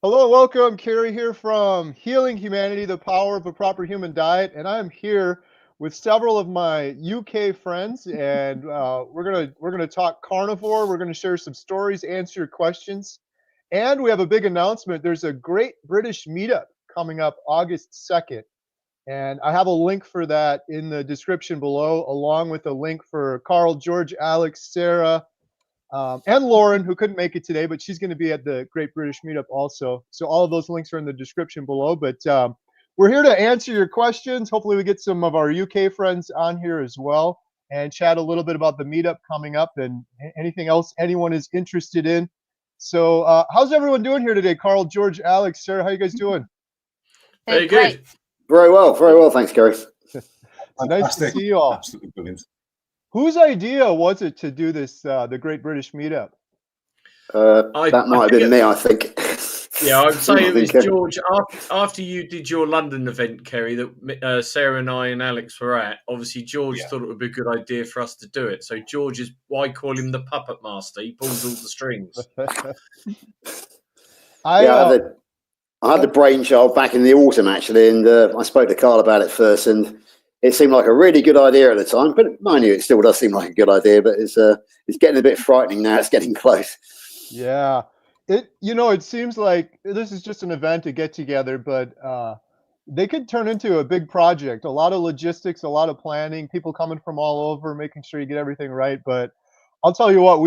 Hello, welcome. Carrie here from Healing Humanity: The Power of a Proper Human Diet, and I'm here with several of my UK friends, and we're gonna talk carnivore. We're gonna share some stories, answer your questions, and we have a big announcement. There's a great British Meetup coming up August 2nd, and I have a link for that in the description below, along with a link for Carl, George, Alex, Sarah, and Lauren, who couldn't make it today, but she's going to be at the Great British Meetup also. So all of those links are in the description below. But we're here to answer your questions. Hopefully we get some of our UK friends on here as well and chat a little bit about the meetup coming up and anything else anyone is interested in. So how's everyone doing here today? Carl, George, Alex, Sarah, how you guys doing? Very good. Very well, thanks, Carrie. Nice to see you all. Absolutely brilliant. Whose idea was it to do this, the Great British Meetup? That might have been me, I think. Yeah, I'd say it was George. After you did your London event, Kerry, that Sarah and I and Alex were at, obviously George thought it would be a good idea for us to do it. So George is, why call him the puppet master? He pulls all the strings. I had the brainchild back in the autumn, actually, and I spoke to Carl about it first, and it seemed like a really good idea at the time, but mind you, it still does seem like a good idea, but it's getting a bit frightening now. It's getting close. Yeah. It seems like this is just an event to get together, but they could turn into a big project. A lot of logistics, a lot of planning, people coming from all over, making sure you get everything right. But I'll tell you what,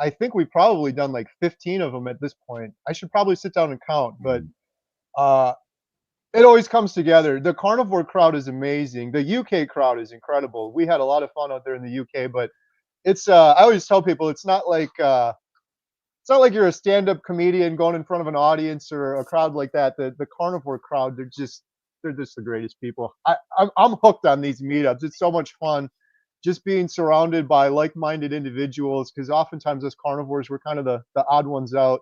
I think we've probably done like 15 of them at this point. I should probably sit down and count, but it always comes together. The carnivore crowd is amazing. The UK crowd is incredible. We had a lot of fun out there in the UK, but it's I always tell people it's not like you're a stand-up comedian going in front of an audience or a crowd like that. The carnivore crowd, they're just the greatest people. I'm hooked on these meetups. It's so much fun just being surrounded by like-minded individuals, because oftentimes as carnivores we're kind of the odd ones out.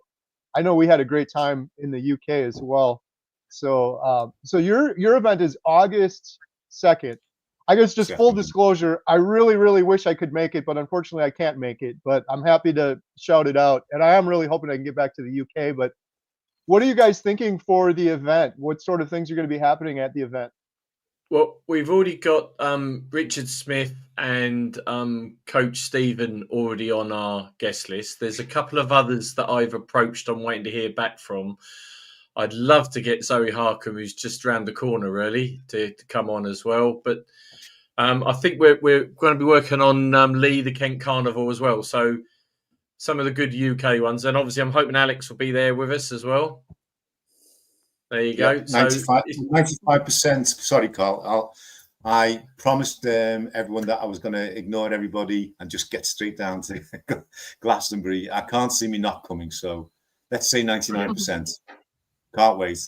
I know we had a great time in the UK as well. So your event is August 2nd. I guess just full disclosure, I really, really wish I could make it, but unfortunately I can't make it. But I'm happy to shout it out. And I am really hoping I can get back to the UK. But what are you guys thinking for the event? What sort of things are going to be happening at the event? Well, we've already got Richard Smith and Coach Stephen already on our guest list. There's a couple of others that I've approached. I'm waiting to hear back from. I'd love to get Zoe Harkham, who's just around the corner, really, to come on as well. But I think we're going to be working on Lee, the Kent Carnivore, as well. So some of the good UK ones. And obviously I'm hoping Alex will be there with us as well. There you go. 95%. Sorry, Carl. I promised everyone that I was going to ignore everybody and just get straight down to Glastonbury. I can't see me not coming. So let's say 99%. Can't wait.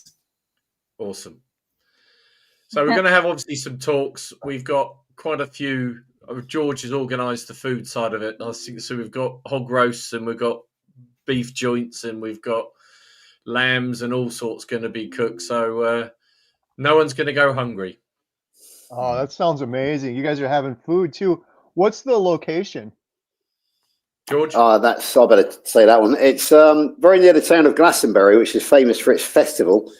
Awesome. So we're going to have obviously some talks. We've got quite a few. George has organised the food side of it. I think so. We've got hog roasts and we've got beef joints and we've got lambs and all sorts going to be cooked. So no one's going to go hungry. Oh, that sounds amazing. You guys are having food too. What's the location? George? I better say that one. It's very near the town of Glastonbury, which is famous for its festival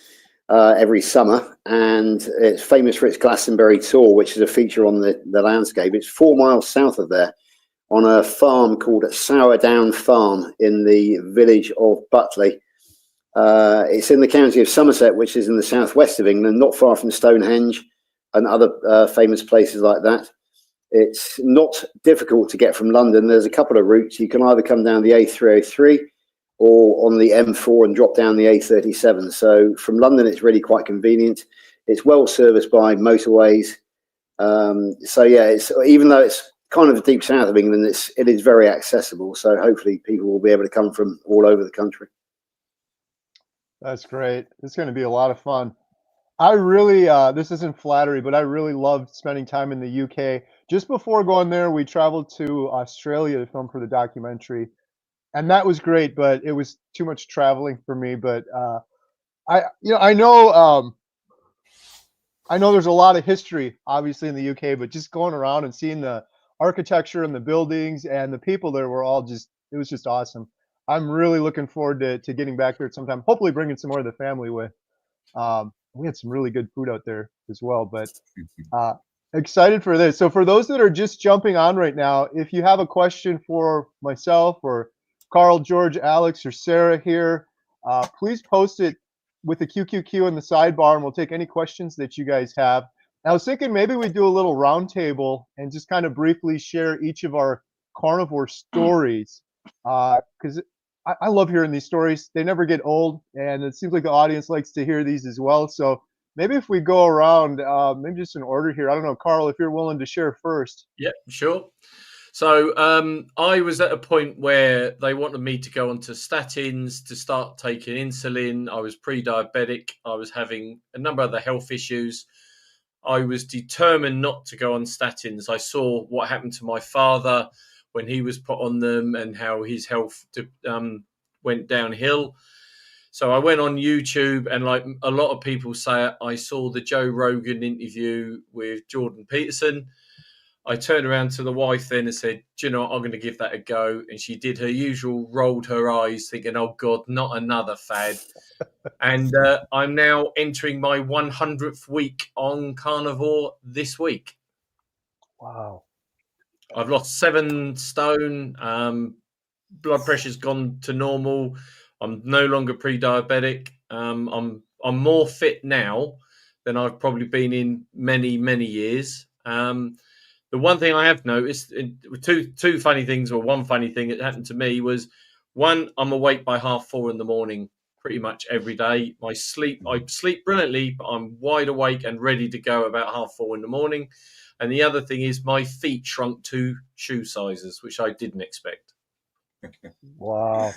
every summer, and it's famous for its Glastonbury tour, which is a feature on the landscape. It's 4 miles south of there, on a farm called Sourdown Farm in the village of Butley. It's in the county of Somerset, which is in the southwest of England, not far from Stonehenge and other famous places like that. It's not difficult to get from London. There's a couple of routes. You can either come down the A303 or on the M4 and drop down the A37. So from London, it's really quite convenient. It's well serviced by motorways. So yeah, even though it's kind of the deep south of England, it is very accessible. So hopefully people will be able to come from all over the country. That's great. It's going to be a lot of fun. I really, this isn't flattery, but I really loved spending time in the UK. Just before going there, we traveled to Australia to film for the documentary, and that was great, but it was too much traveling for me. But I know there's a lot of history, obviously, in the UK, but just going around and seeing the architecture and the buildings and the people there were all it was just awesome. I'm really looking forward to getting back there sometime. Hopefully, bringing some more of the family with. We had some really good food out there as well, but excited for this. So for those that are just jumping on right now, if you have a question for myself or Carl, George, Alex, or Sarah here, please post it with the QQQ in the sidebar, and we'll take any questions that you guys have. And I was thinking maybe we do a little roundtable and just kind of briefly share each of our carnivore stories, because I love hearing these stories. They never get old, and it seems like the audience likes to hear these as well. So maybe if we go around, maybe just in order here. I don't know, Carl, if you're willing to share first. Yeah, sure. So I was at a point where they wanted me to go onto statins to start taking insulin. I was pre-diabetic. I was having a number of other health issues. I was determined not to go on statins. I saw what happened to my father when he was put on them and how his health went downhill. So I went on YouTube, and like a lot of people say, I saw the Joe Rogan interview with Jordan Peterson. I turned around to the wife then and said, do you know what, I'm going to give that a go. And she did her usual, rolled her eyes thinking, oh God, not another fad. And I'm now entering my 100th week on carnivore this week. Wow. I've lost 7 stone. Blood pressure's gone to normal. I'm no longer pre-diabetic. I'm more fit now than I've probably been in many, many years. The one thing I have noticed, two funny things, or one funny thing that happened to me was, one, I'm awake by 4:30 in the morning pretty much every day. I sleep brilliantly, but I'm wide awake and ready to go about 4:30 in the morning. And the other thing is my feet shrunk 2 shoe sizes, which I didn't expect. Wow.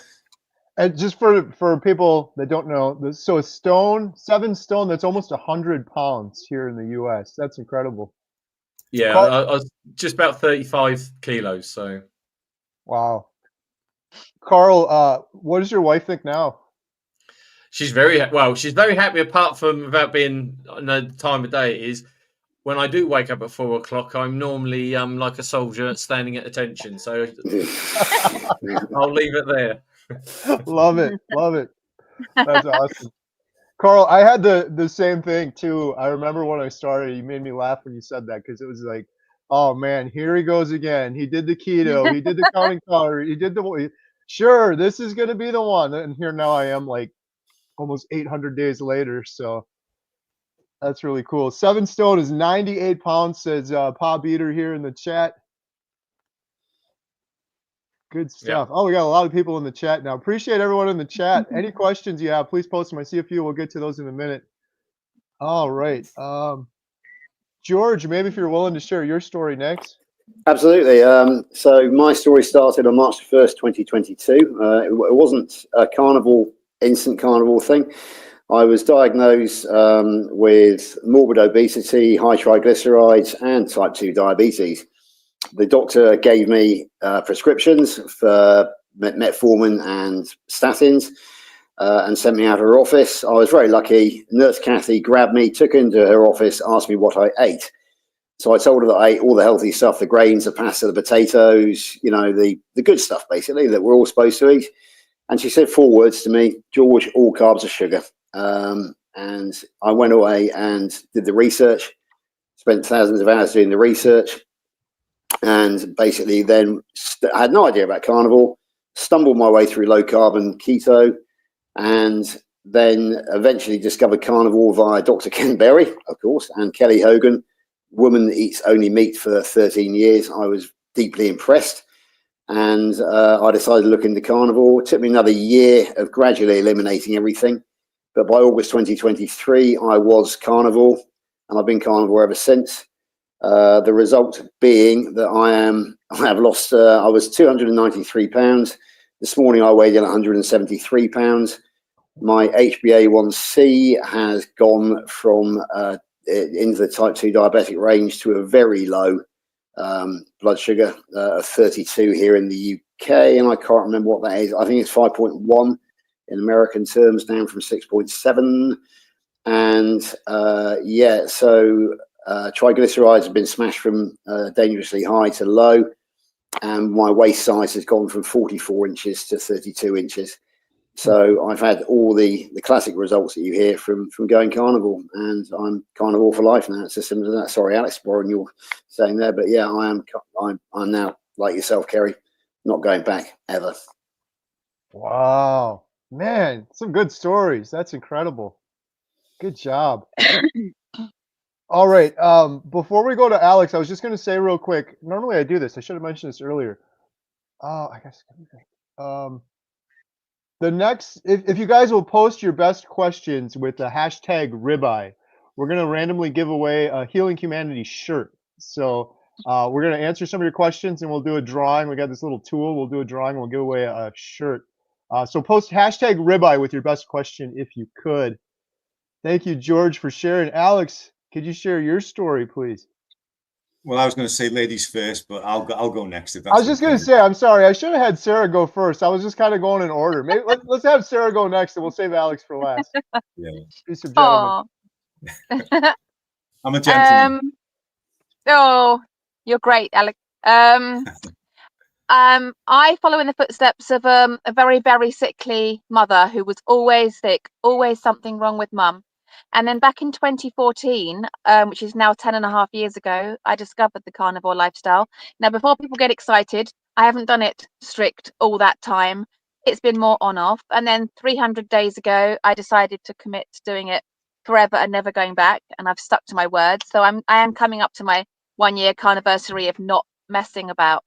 And just for people that don't know, so 7 stone, that's almost 100 pounds here in the US. That's incredible. Yeah, Carl, I was just about 35 kilos. So, wow. Carl, what does your wife think now? she's very happy. Apart from about being the time of day it is. When I do wake up at 4 o'clock, I'm normally like a soldier standing at attention. So I'll leave it there. Love it. Love it. That's awesome. Carl, I had the same thing too. I remember when I started, you made me laugh when you said that, because it was like, oh man, here he goes again. He did the keto, he did the counting calories, he did sure, this is going to be the one. And here now I am, like almost 800 days later. So that's really cool. 7 stone is 98 pounds, says Pa Beater here in the chat. Good stuff. Yeah. Oh, we got a lot of people in the chat now. Appreciate everyone in the chat. Any questions you have, please post them. I see a few. We'll get to those in a minute. All right. George, maybe if you're willing to share your story next. Absolutely. So my story started on March 1st, 2022. It wasn't a instant carnivore thing. I was diagnosed with morbid obesity, high triglycerides, and type 2 diabetes. The doctor gave me prescriptions for metformin and statins and sent me out of her office. I was very lucky. Nurse Kathy grabbed me, took into her office, asked me what I ate. So I told her that I ate all the healthy stuff, the grains, the pasta, the potatoes, the good stuff, basically, that we're all supposed to eat. And she said 4 words to me: George, all carbs are sugar. And I went away and did the research, spent thousands of hours doing the research, and basically then I had no idea about carnivore, stumbled my way through low carb and keto, and then eventually discovered carnivore via Dr. Ken Berry, of course, and Kelly Hogan, woman that eats only meat for 13 years. I was deeply impressed, and I decided to look into carnivore. It took me another year of gradually eliminating everything, but by August 2023 I was carnivore, and I've been carnivore ever since. The result being that I have lost, I was 293 pounds. This morning I weighed in 173 pounds. My HbA1c has gone from into the type 2 diabetic range to a very low blood sugar of 32 here in the UK, and I can't remember what that is. I think it's 5.1 in American terms, down from 6.7. And so triglycerides have been smashed from dangerously high to low. and my waist size has gone from 44 inches to 32 inches. So I've had all the classic results that you hear from going carnivore, and I'm carnivore for life now. It's as simple as that. Sorry, Alex, borrowing your saying there, but yeah, I'm now like yourself, Kerry, not going back ever. Wow, man, some good stories. That's incredible. Good job. All right. Before we go to Alex, I was just going to say real quick. Normally I do this. I should have mentioned this earlier. Oh, I guess. The next, if you guys will post your best questions with the hashtag ribeye, we're going to randomly give away a Healing Humanity shirt. So we're going to answer some of your questions and we'll do a drawing. We got this little tool. We'll do a drawing. We'll give away a shirt. So post hashtag ribeye with your best question if you could. Thank you, George, for sharing. Alex, could you share your story, please? Well, I was going to say ladies first, but I'll go next. If that's I was just going to say, I'm sorry. I should have had Sarah go first. I was just kind of going in order. Maybe let's have Sarah go next, and we'll save Alex for last. Yeah. Peace of gentlemen. I'm a gentleman. Oh, you're great, Alex. I follow in the footsteps of a very, very sickly mother who was always sick, always something wrong with mum. And then back in 2014, which is now 10.5 years ago, I discovered the carnivore lifestyle. Now, before people get excited, I haven't done it strict all that time. It's been more on off. And then 300 days ago, I decided to commit to doing it forever and never going back. And I've stuck to my word. So I am coming up to my 1-year carniversary of not messing about.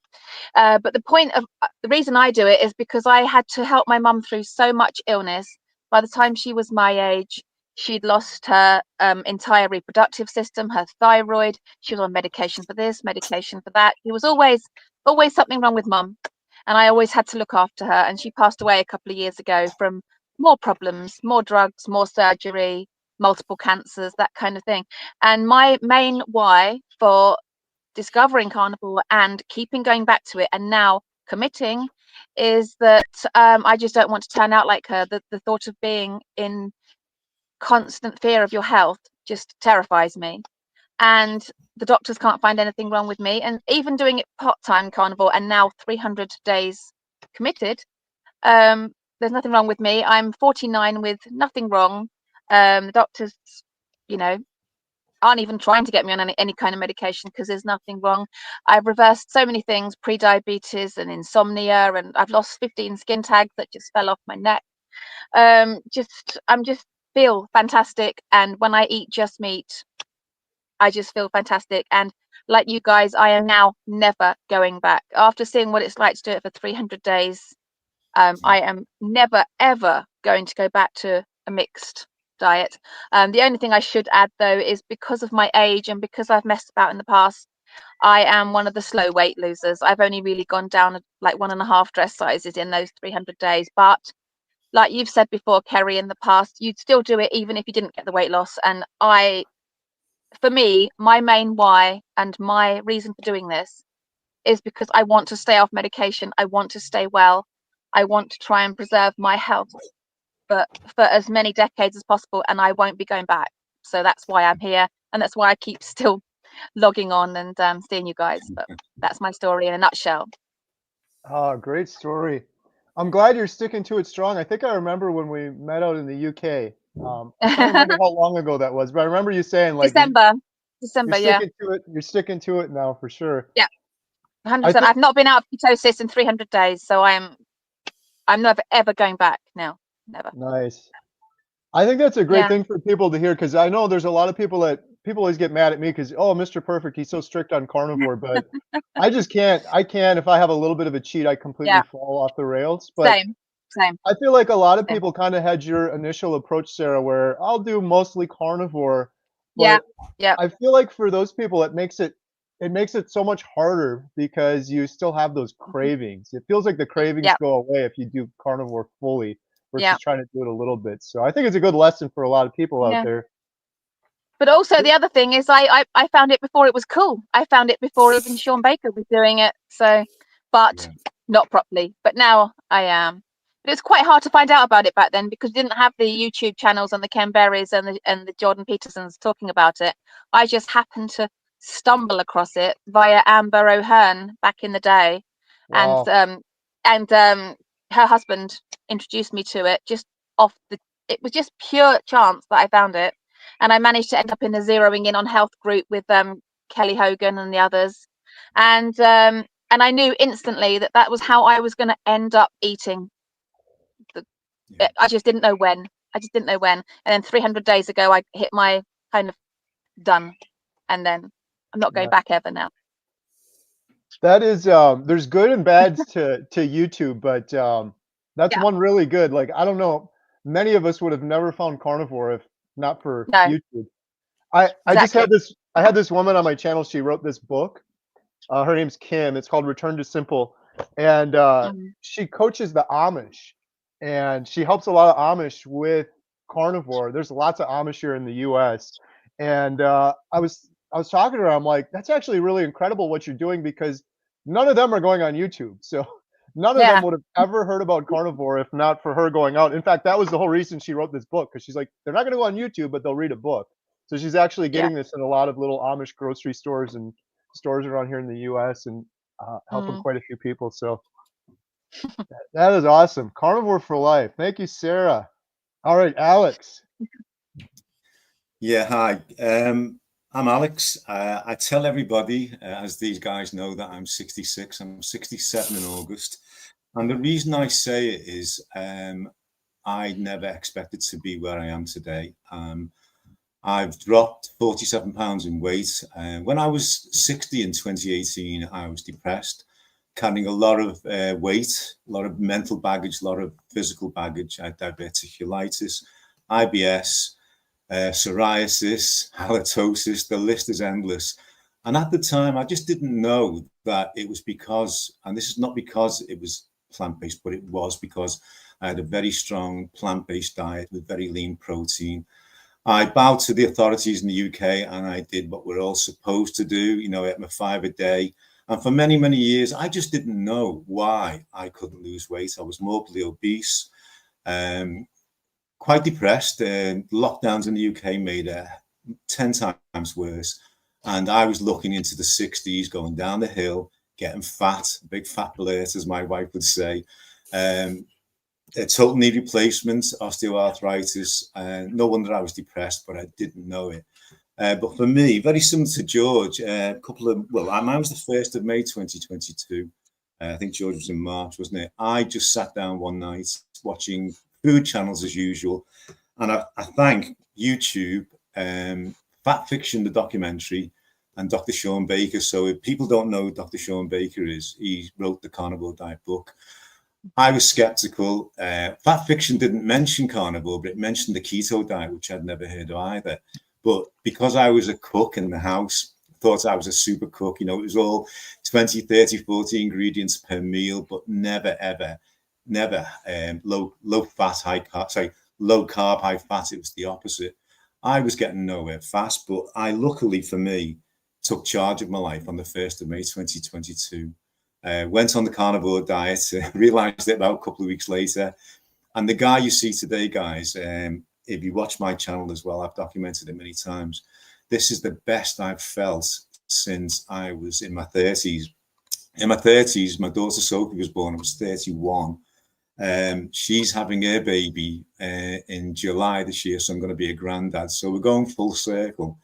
But the reason I do it is because I had to help my mum through so much illness. By the time she was my age, she'd lost her entire reproductive system, her thyroid. She was on medication for this, medication for that. It was always something wrong with mum, and I always had to look after her. And she passed away a couple of years ago from more problems, more drugs, more surgery, multiple cancers, that kind of thing. And my main why for discovering carnivore and keeping going back to it and now committing is that I just don't want to turn out like her. The thought of being in constant fear of your health just terrifies me, and the doctors can't find anything wrong with me. And even doing it part-time carnivore and now 300 days committed, there's nothing wrong with me. I'm 49 with nothing wrong. The doctors, aren't even trying to get me on any kind of medication because there's nothing wrong. I've reversed so many things, pre-diabetes and insomnia, and I've lost 15 skin tags that just fell off my neck. I'm just feel fantastic, and when I eat just meat, I just feel fantastic. And like you guys, I am now never going back after seeing what it's like to do it for 300 days. I am never ever going to go back to a mixed diet. The only thing I should add though is because of my age and because I've messed about in the past, I am one of the slow weight losers. I've only really gone down like 1.5 dress sizes in those 300 days. But like you've said before, Kerry, in the past, you'd still do it even if you didn't get the weight loss. And for me, my main why and my reason for doing this is because I want to stay off medication. I want to stay well. I want to try and preserve my health for as many decades as possible, and I won't be going back. So that's why I'm here, and that's why I keep still logging on and seeing you guys. But that's my story in a nutshell. Oh, great story. I'm glad you're sticking to it strong. I think I remember when we met out in the UK. I can't remember how long ago that was, but I remember you saying like December, you're sticking to it. You're sticking to it now for sure. Yeah, 100%. I've not been out of ketosis in 300 days, so I'm never ever going back now. Never. Nice. I think that's a great thing for people to hear, because I know there's a lot of people always get mad at me because, oh, Mr. Perfect, he's so strict on carnivore, but I just can't. I can if I have a little bit of a cheat, I completely fall off the rails. But same. I feel like a lot of people kind of had your initial approach, Sarah, where I'll do mostly carnivore. But yeah. I feel like for those people, it makes it so much harder because you still have those cravings. It feels like the cravings go away if you do carnivore fully versus trying to do it a little bit. So I think it's a good lesson for a lot of people out there. But also the other thing is I found it before it was cool. I found it before even Sean Baker was doing it. So, but not properly. But now I am. But it's quite hard to find out about it back then because we didn't have the YouTube channels and the Ken Berries and the Jordan Petersons talking about it. I just happened to stumble across it via Amber O'Hearn back in the day. Wow. And her husband introduced me to it just it was just pure chance that I found it, and I managed to end up in a zeroing in on health group with Kelly Hogan and the others, and I knew instantly that was how I was going to end up eating. I just didn't know when. And then 300 days ago, I hit my kind of done, and then I'm not going back ever now. That is, there's good and bads to YouTube, but that's one really good. Like, I don't know, many of us would have never found carnivore if not for YouTube. I just had I had this woman on my channel. She wrote this book. Her name's Kim. It's called Return to Simple, and she coaches the Amish, and she helps a lot of Amish with carnivore. There's lots of Amish here in the U.S., and I was talking to her. I'm like, that's actually really incredible what you're doing, because none of them are going on YouTube. So none of them would have ever heard about carnivore if not for her going out. In fact, that was the whole reason she wrote this book, because she's like, they're not going to go on YouTube, but they'll read a book. So she's actually getting this in a lot of little Amish grocery stores and stores around here in the U.S. and helping quite a few people. So that is awesome. Carnivore for life. Thank you, Sarah. All right, Alex. Yeah, hi. I'm Alex. I tell everybody, as these guys know, that I'm 66. I'm 67 in August. And the reason I say it is I never expected to be where I am today. I've dropped 47 pounds in weight. When I was 60 in 2018, I was depressed, carrying a lot of weight, a lot of mental baggage, a lot of physical baggage. I had diverticulitis, IBS, psoriasis, halitosis, the list is endless. And at the time, I just didn't know that it was because, and this is not because it was plant-based, but it was because I had a very strong plant-based diet with very lean protein. I bowed to the authorities in the UK and I did what we're all supposed to do. You know, I ate my 5 a day. And for many, many years, I just didn't know why I couldn't lose weight. I was morbidly obese, quite depressed. Lockdowns in the UK made it 10 times worse. And I was looking into the 60s, going down the hill, getting fat, big fat alert, as my wife would say. A total knee replacement, osteoarthritis. No wonder I was depressed, but I didn't know it. But for me, very similar to George, mine was the 1st of May 2022. I think George was in March, wasn't it? I just sat down one night watching food channels as usual. And I thank YouTube, Fat Fiction, the documentary, and Dr. Sean Baker. So if people don't know who Dr. Sean Baker is, he wrote the Carnivore Diet book. I was skeptical. Fat Fiction didn't mention carnivore, but it mentioned the keto diet, which I'd never heard of either. But because I was a cook in the house, thought I was a super cook, you know, it was all 20, 30, 40 ingredients per meal, but never, ever, never low carb, high fat. It was the opposite. I was getting nowhere fast, but I luckily for me took charge of my life on the 1st of May 2022. Went on the carnivore diet, realized it about a couple of weeks later. And the guy you see today, guys, if you watch my channel as well, I've documented it many times. This is the best I've felt since I was in my 30s. In my 30s, my daughter Sophie was born. I was 31. She's having her baby in July this year, so I'm going to be a granddad. So we're going full circle.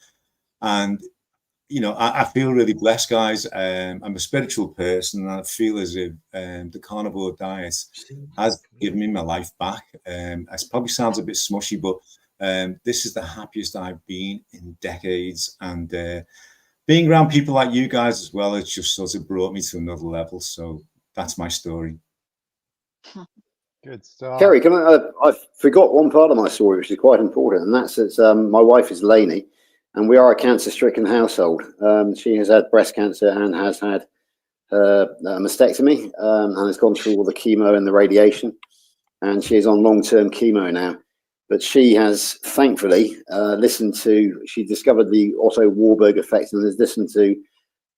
And you know, I feel really blessed, guys. I'm a spiritual person, and I feel as if the carnivore diet has given me my life back. It probably sounds a bit smushy, but this is the happiest I've been in decades. And being around people like you guys as well, it's just sort of brought me to another level. So that's my story. Good stuff. Carrie, I forgot one part of my story, which is quite important, and that's that my wife is Lainey. And we are a cancer-stricken household. She has had breast cancer and has had a mastectomy and has gone through all the chemo and the radiation. And she is on long-term chemo now. But she has thankfully she discovered the Otto Warburg effect and has listened to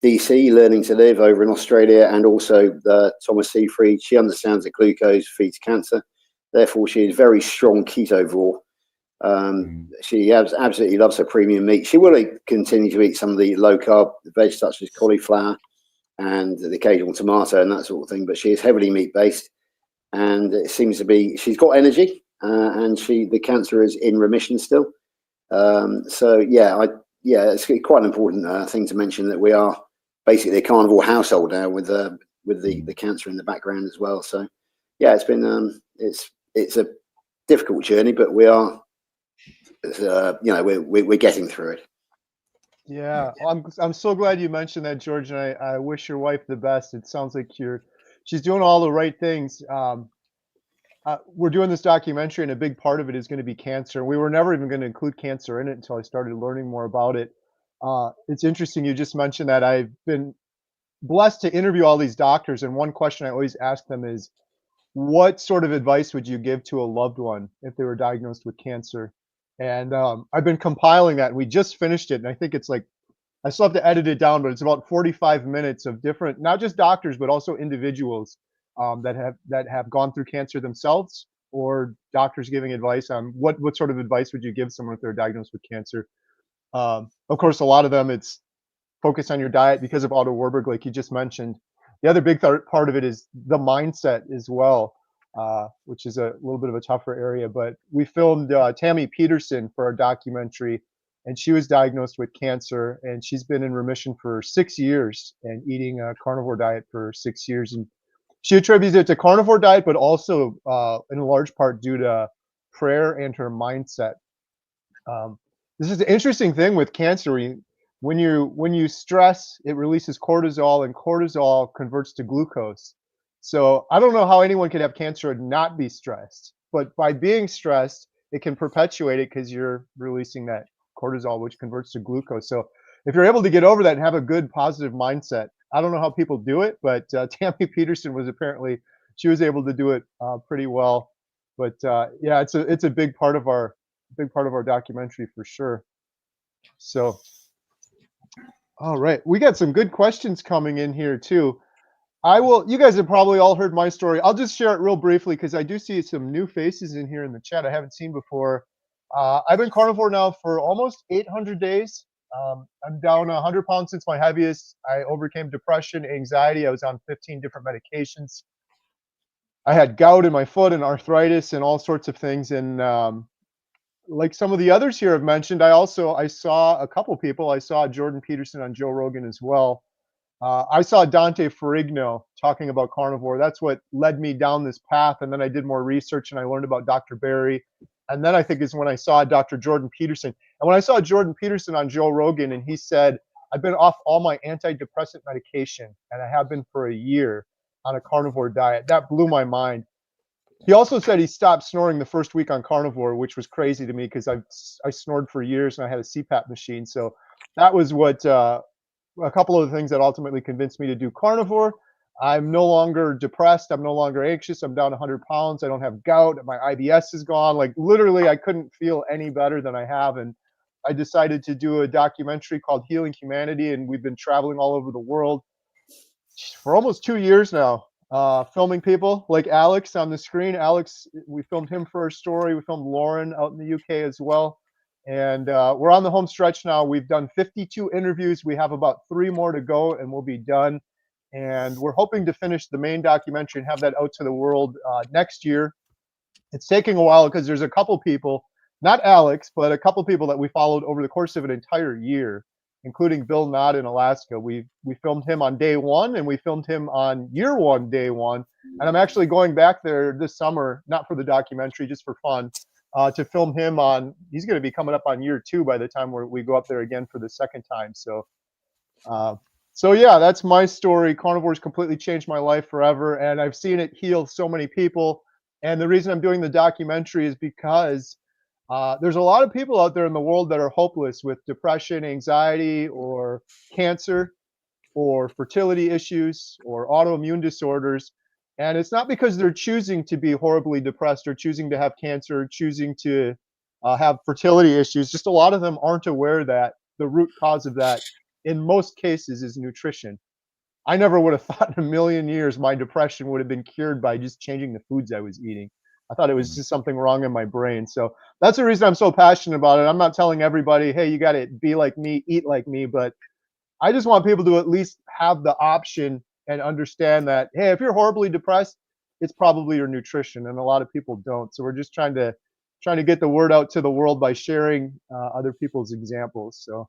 DC, Learning to Live over in Australia, and also Thomas Seyfried. She understands that glucose feeds cancer. Therefore, she is very strong ketovore. She absolutely loves her premium meat. She will continue to eat some of the low carb veg such as cauliflower, and the occasional tomato and that sort of thing. But she is heavily meat based, and it seems to be she's got energy, and the cancer is in remission still. So yeah, it's quite an important thing to mention that we are basically a carnivore household now with the cancer in the background as well. So yeah, it's been it's a difficult journey, but we are we're getting through it. Yeah, I'm so glad you mentioned that, George, and I wish your wife the best. It sounds like she's doing all the right things. We're doing this documentary, and a big part of it is going to be cancer. We were never even going to include cancer in it until I started learning more about it. It's interesting you just mentioned that. I've been blessed to interview all these doctors, and one question I always ask them is, what sort of advice would you give to a loved one if they were diagnosed with cancer? And I've been compiling that. We just finished it, and I think it's like, I still have to edit it down, but it's about 45 minutes of different, not just doctors, but also individuals that have gone through cancer themselves, or doctors giving advice on what sort of advice would you give someone if they're diagnosed with cancer. Of course, a lot of them, it's focus on your diet because of Otto Warburg, like you just mentioned. The other big part of it is the mindset as well, which is a little bit of a tougher area. But we filmed Tammy Peterson for our documentary, and she was diagnosed with cancer, and she's been in remission for 6 years and eating a carnivore diet for 6 years. And she attributes it to carnivore diet, but also in large part due to prayer and her mindset. This is the interesting thing with cancer. When you stress, it releases cortisol, and cortisol converts to glucose. So I don't know how anyone could have cancer and not be stressed, but by being stressed, it can perpetuate it because you're releasing that cortisol, which converts to glucose. So if you're able to get over that and have a good positive mindset, I don't know how people do it, but Tammy Peterson she was able to do it pretty well. But yeah, it's a big part of our documentary for sure. So. All right, we got some good questions coming in here too. You guys have probably all heard my story. I'll just share it real briefly because I do see some new faces in here in the chat I haven't seen before. I've been carnivore now for almost 800 days. I'm down 100 pounds since my heaviest. I overcame depression, anxiety. I was on 15 different medications. I had gout in my foot and arthritis and all sorts of things. And like some of the others here have mentioned, I saw a couple people. I saw Jordan Peterson on Joe Rogan as well. I saw Dante Ferrigno talking about carnivore. That's what led me down this path. And then I did more research and I learned about Dr. Barry. And then I think is when I saw Dr. Jordan Peterson. And when I saw Jordan Peterson on Joe Rogan, and he said, I've been off all my antidepressant medication, and I have been for a year on a carnivore diet. That blew my mind. He also said he stopped snoring the first week on carnivore, which was crazy to me because I snored for years and I had a CPAP machine. So that was what a couple of the things that ultimately convinced me to do carnivore. I'm no longer depressed. I'm no longer anxious. I'm down 100 pounds. I don't have gout. My IBS is gone. Like literally, I couldn't feel any better than I have. And I decided to do a documentary called Healing Humanity. And we've been traveling all over the world for almost 2 years now. Filming people like Alex on the screen. Alex, we filmed him for our story. We filmed Lauren out in the UK as well. And we're on the home stretch now. We've done 52 interviews. We have about 3 more to go and we'll be done. And we're hoping to finish the main documentary and have that out to the world next year. It's taking a while because there's a couple people, not Alex, but a couple people that we followed over the course of an entire year, including Bill Knott in Alaska. We filmed him on day 1 and we filmed him on year 1, day 1. And I'm actually going back there this summer, not for the documentary, just for fun, to film him on, he's going to be coming up on year 2 by the time we go up there again for the second time. So yeah, that's my story. Carnivore's completely changed my life forever. And I've seen it heal so many people. And the reason I'm doing the documentary is because there's a lot of people out there in the world that are hopeless with depression, anxiety, or cancer, or fertility issues, or autoimmune disorders. And it's not because they're choosing to be horribly depressed or choosing to have cancer, or choosing to have fertility issues. Just a lot of them aren't aware that the root cause of that, in most cases, is nutrition. I never would have thought in a million years my depression would have been cured by just changing the foods I was eating. I thought it was just something wrong in my brain. So that's the reason I'm so passionate about it. I'm not telling everybody, hey, you got to be like me, eat like me, but I just want people to at least have the option and understand that, hey, if you're horribly depressed, it's probably your nutrition, and a lot of people don't. So we're just trying to get the word out to the world by sharing other people's examples. So,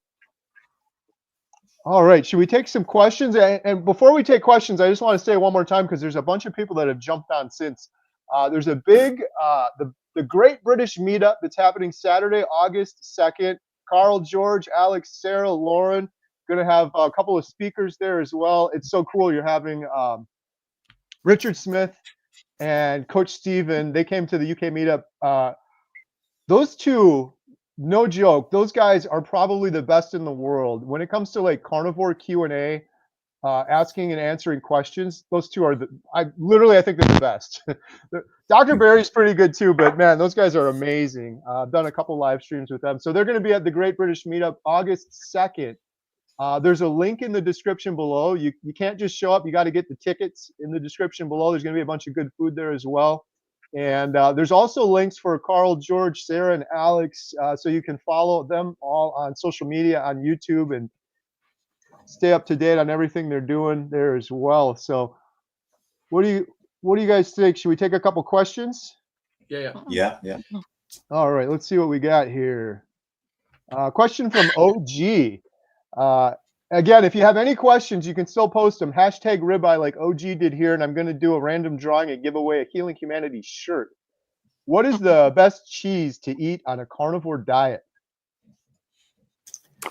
all right, should we take some questions? And before we take questions, I just want to say one more time, because there's a bunch of people that have jumped on since. There's a big, the Great British Meetup that's happening Saturday, August 2nd. Carl, George, Alex, Sarah, Lauren, going to have a couple of speakers there as well. It's so cool. You're having Richard Smith and Coach Stephen. They came to the UK Meetup. Those two, no joke, those guys are probably the best in the world when it comes to like carnivore Q&A, asking and answering questions. Those two are I think they're the best. Dr. Barry's pretty good too, but man, those guys are amazing. I've done a couple live streams with them. So they're going to be at the Great British Meetup August 2nd. There's a link in the description below. You can't just show up. You got to get the tickets in the description below. There's going to be a bunch of good food there as well. And there's also links for Carl, George, Sarah, and Alex, so you can follow them all on social media, on YouTube, and stay up to date on everything they're doing there as well. So what do you guys think? Should we take a couple questions? Yeah. All right, let's see what we got here. Question from OG. Again, if you have any questions, you can still post them. Hashtag ribeye like OG did here, and I'm going to do a random drawing and give away a Healing Humanity shirt. What is the best cheese to eat on a carnivore diet?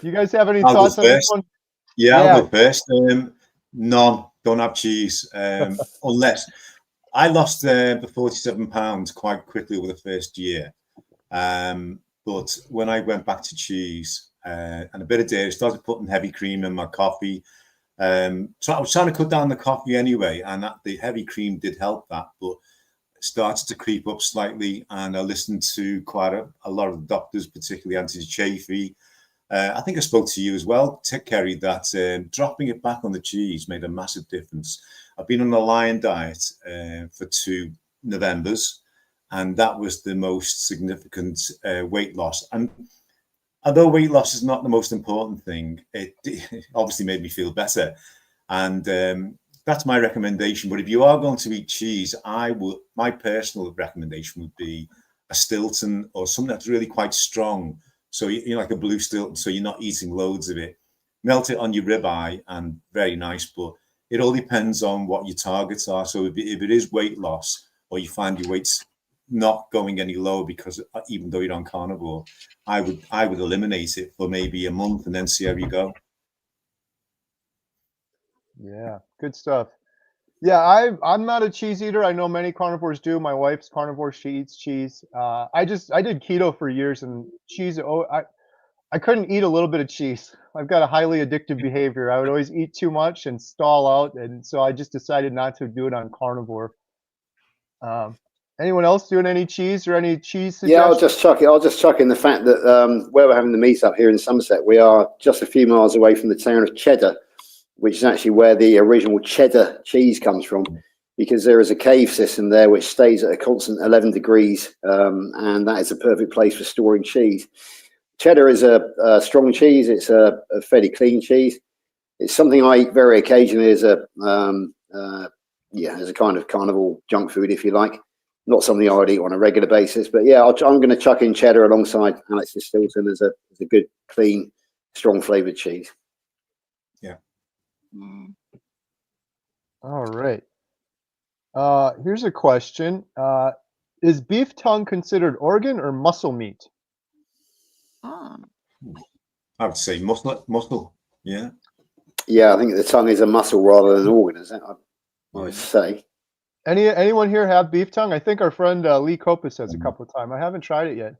You guys have any thoughts on this one? Yeah, I'll go first. None. Don't have cheese. Unless I lost the 47 pounds quite quickly over the first year. But when I went back to cheese and a bit of dairy, I started putting heavy cream in my coffee. So I was trying to cut down the coffee anyway, and the heavy cream did help that, but it started to creep up slightly. And I listened to quite a lot of doctors, particularly Anthony Chafee. I think I spoke to you as well, Carrie, that dropping it back on the cheese made a massive difference. I've been on a Lion diet for 2 Novembers, and that was the most significant weight loss. And although weight loss is not the most important thing, it obviously made me feel better. And that's my recommendation. But if you are going to eat cheese, my personal recommendation would be a Stilton or something that's really quite strong. So you're like a blue Stilton, so you're not eating loads of it. Melt it on your ribeye and very nice, but it all depends on what your targets are. So if it is weight loss, or you find your weight's not going any lower because even though you're on carnivore, I would eliminate it for maybe a month and then see how you go. Yeah, good stuff. Yeah, I'm not a cheese eater. I know many carnivores do. My wife's carnivore; she eats cheese. I did keto for years, and cheese. I couldn't eat a little bit of cheese. I've got a highly addictive behavior. I would always eat too much and stall out, and so I just decided not to do it on carnivore. Anyone else doing any cheese or any cheese suggestions? Yeah, I'll just chuck in the fact that where we're having the meetup here in Somerset, we are just a few miles away from the town of Cheddar, which is actually where the original cheddar cheese comes from, because there is a cave system there which stays at a constant 11 degrees, and that is a perfect place for storing cheese. Cheddar is a strong cheese. It's a fairly clean cheese. It's something I eat very occasionally as a kind of carnival junk food, if you like. Not something I would eat on a regular basis, but yeah, I'm going to chuck in cheddar alongside Alex's Stilton as a good, clean, strong flavored cheese. Yeah. All right. Here's a question. Is beef tongue considered organ or muscle meat? Oh. I would say muscle. Yeah. Yeah, I think the tongue is a muscle rather than an organ, isn't it? I would say. Anyone here have beef tongue? I think our friend Lee Copus has a couple of times. I haven't tried it yet.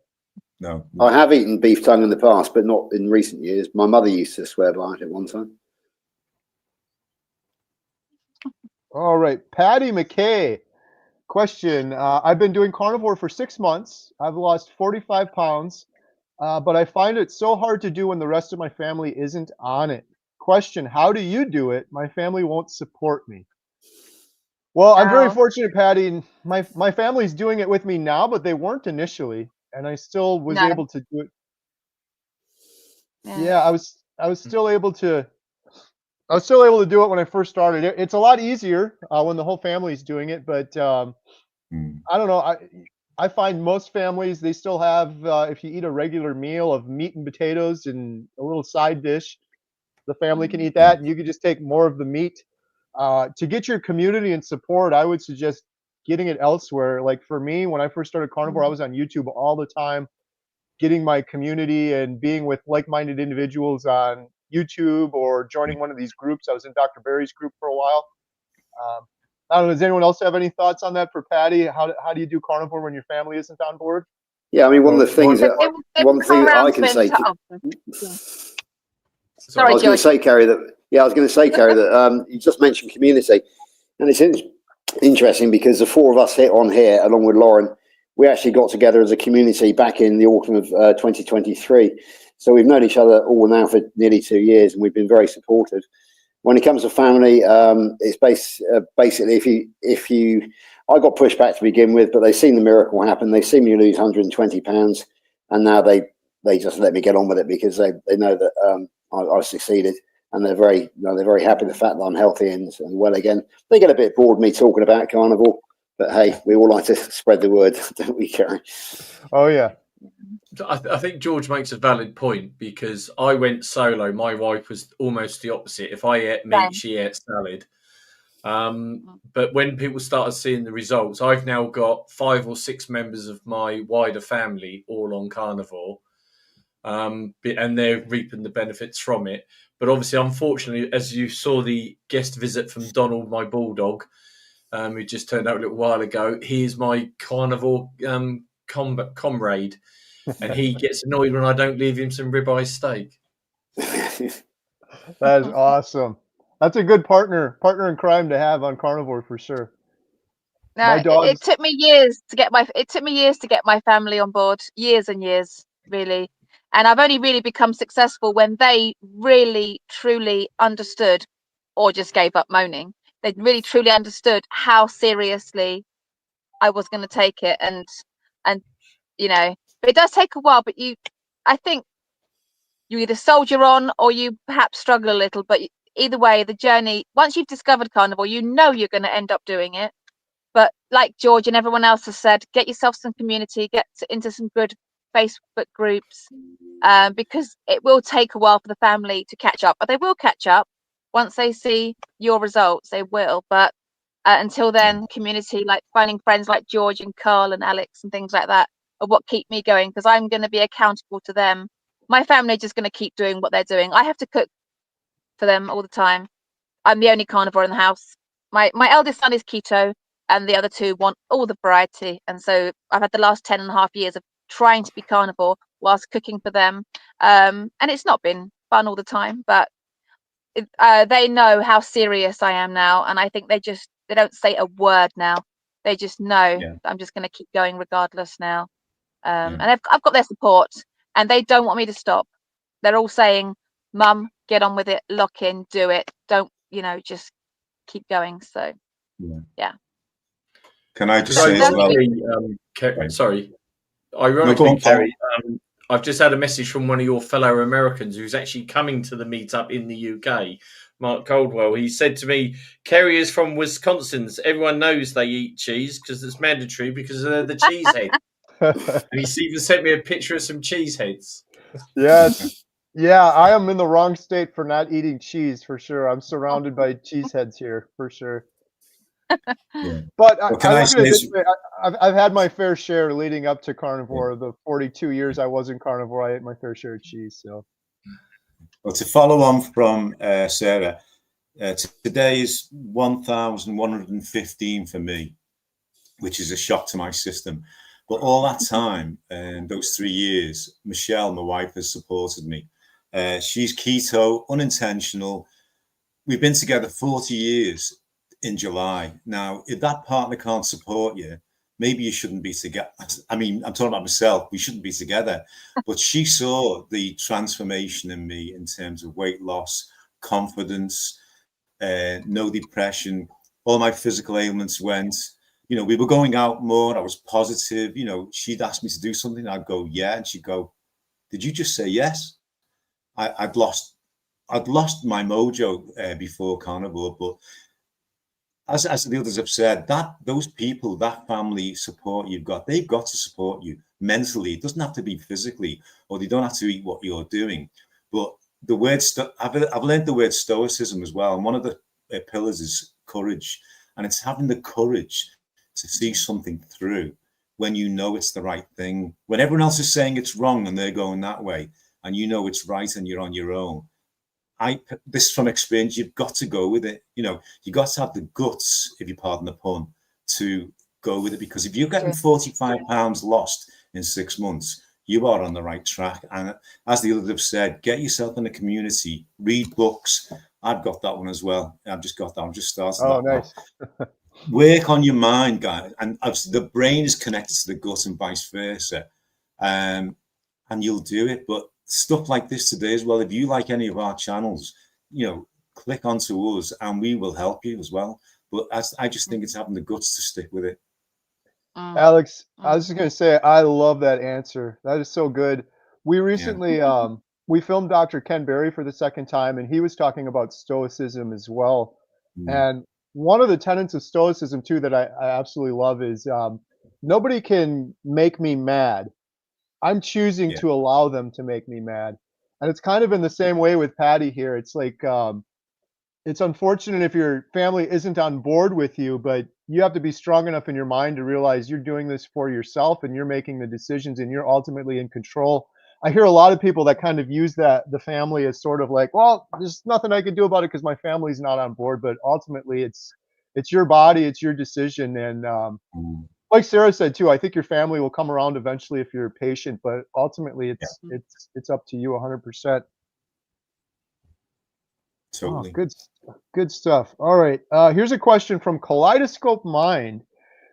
No. I have eaten beef tongue in the past, but not in recent years. My mother used to swear by it at one time. All right, Patty McKay. Question. I've been doing carnivore for 6 months. I've lost 45 pounds, but I find it so hard to do when the rest of my family isn't on it. Question. How do you do it? My family won't support me. Well, I'm very fortunate, Patty. My family's doing it with me now, but they weren't initially, and I still was able to do it. Yeah, I was still able to I was still able to do it when I first started. It's a lot easier when the whole family's doing it, but I don't know. I find most families, they still have, if you eat a regular meal of meat and potatoes and a little side dish, the family can eat that, and you can just take more of the meat. To get your community and support, I would suggest getting it elsewhere. Like for me, when I first started carnivore, I was on YouTube all the time, getting my community and being with like-minded individuals on YouTube or joining one of these groups. I was in Dr. Barry's group for a while. Um, I don't know. Does anyone else have any thoughts on that for Patty? How do you do carnivore when your family isn't on board? Yeah, I mean, one of the things that They will come around I can to say. Sorry, I was going to say, Carrie, that you just mentioned community, and it's interesting because the four of us hit on here, along with Lauren, we actually got together as a community back in the autumn of 2023. So we've known each other all now for nearly 2 years, and we've been very supportive. When it comes to family, it's basically I got pushed back to begin with, but they've seen the miracle happen. They've seen me lose 120 pounds, and now they just let me get on with it because they know that I succeeded, and they're very happy with the fact that I'm healthy and well again. They get a bit bored of me talking about carnivore, but hey, we all like to spread the word, don't we, Carrie? Oh yeah. I think George makes a valid point because I went solo. My wife was almost the opposite. If I ate meat, she ate salad. But when people started seeing the results, I've now got 5 or 6 members of my wider family all on carnivore, and they're reaping the benefits from it. But obviously, unfortunately, as you saw the guest visit from Donald, my bulldog, who just turned out a little while ago, he is my carnivore comrade. And he gets annoyed when I don't leave him some ribeye steak. That is awesome. That's a good partner in crime to have on carnivore for sure. No, it took me years to get my family on board, years and years, really. And I've only really become successful when they really truly understood, or just gave up moaning. They really truly understood how seriously I was going to take it, and it does take a while, but I think you either soldier on or you perhaps struggle a little, but either way, the journey, once you've discovered carnivore, you're going to end up doing it. But like George and everyone else has said, get yourself some community, get into some good Facebook groups, because it will take a while for the family to catch up, but they will catch up once they see your results. They will, but until then, community, like finding friends like George and Carl and Alex and things like that, are what keep me going, because I'm going to be accountable to them. My family are just going to keep doing what they're doing. I have to cook for them all the time. I'm the only carnivore in the house. My eldest son is keto, and the other 2 want all the variety. And so I've had the last 10.5 years of trying to be carnivore whilst cooking for them. And it's not been fun all the time, but they know how serious I am now. And I think they don't say a word now. They just know that I'm just going to keep going regardless now. And I've got their support, and they don't want me to stop. They're all saying, Mum, get on with it, lock in, do it. Don't, just keep going. So, yeah. Can I just say as well? Sorry. Ironically, Carrie, I've just had a message from one of your fellow Americans who's actually coming to the meetup in the UK, Mark Coldwell. He said to me, Carrie is from Wisconsin. Everyone knows they eat cheese because it's mandatory because they're the cheesehead. And he's even sent me a picture of some cheeseheads. Yes. Yeah, I am in the wrong state for not eating cheese for sure. I'm surrounded by cheeseheads here for sure. But I look at it this way. I've had my fair share leading up to carnivore. The 42 years I was in carnivore, I ate my fair share of cheese. So, well, to follow on from Sarah, today is 1,115 for me, which is a shock to my system. But all that time, those 3 years, Michelle, my wife, has supported me. She's keto, unintentional. We've been together 40 years in July. Now, if that partner can't support you, maybe you shouldn't be together. I mean, I'm talking about myself. We shouldn't be together. But she saw the transformation in me in terms of weight loss, confidence, no depression. All my physical ailments went. We were going out more. I was positive. She'd ask me to do something. I'd go, yeah. And she'd go, did you just say yes? I'd lost I'd lost my mojo before carnivore, but as the others have said, that those people, that family support you've got, they've got to support you mentally. It doesn't have to be physically, or they don't have to eat what you're doing. But the word I've learned the word stoicism as well, and one of the pillars is courage, and it's having the courage to see something through when you know it's the right thing. When everyone else is saying it's wrong and they're going that way, and you know it's right and you're on your own. This from experience, you've got to go with it. You know, you got to have the guts, if you pardon the pun, to go with it. Because if you're getting 45 pounds lost in 6 months, you are on the right track. And as the others have said, get yourself in a community, read books. I've got that one as well. I've just got that. I'm just starting. Oh, nice. Work on your mind, guys. And the brain is connected to the gut and vice versa. And you'll do it. But stuff like this today as well, if you like any of our channels, you know, click onto us and we will help you as well. But I just think it's having the guts to stick with it. Alex, I was just going to say, I love that answer. That is so good. We recently, we filmed Dr. Ken Berry for the second time, and he was talking about stoicism as well. And one of the tenets of stoicism too that I absolutely love is nobody can make me mad. I'm choosing to allow them to make me mad. And it's kind of in the same way with Patty here. It's like, it's unfortunate if your family isn't on board with you, but you have to be strong enough in your mind to realize you're doing this for yourself and you're making the decisions and you're ultimately in control. I hear a lot of people that kind of use the family as sort of like, well, there's nothing I can do about it because my family's not on board. But ultimately, it's your body, it's your decision. And like Sarah said too, I think your family will come around eventually if you're patient. But ultimately, it's up to you 100%. Totally. Oh, good stuff. All right. Here's a question from Kaleidoscope Mind.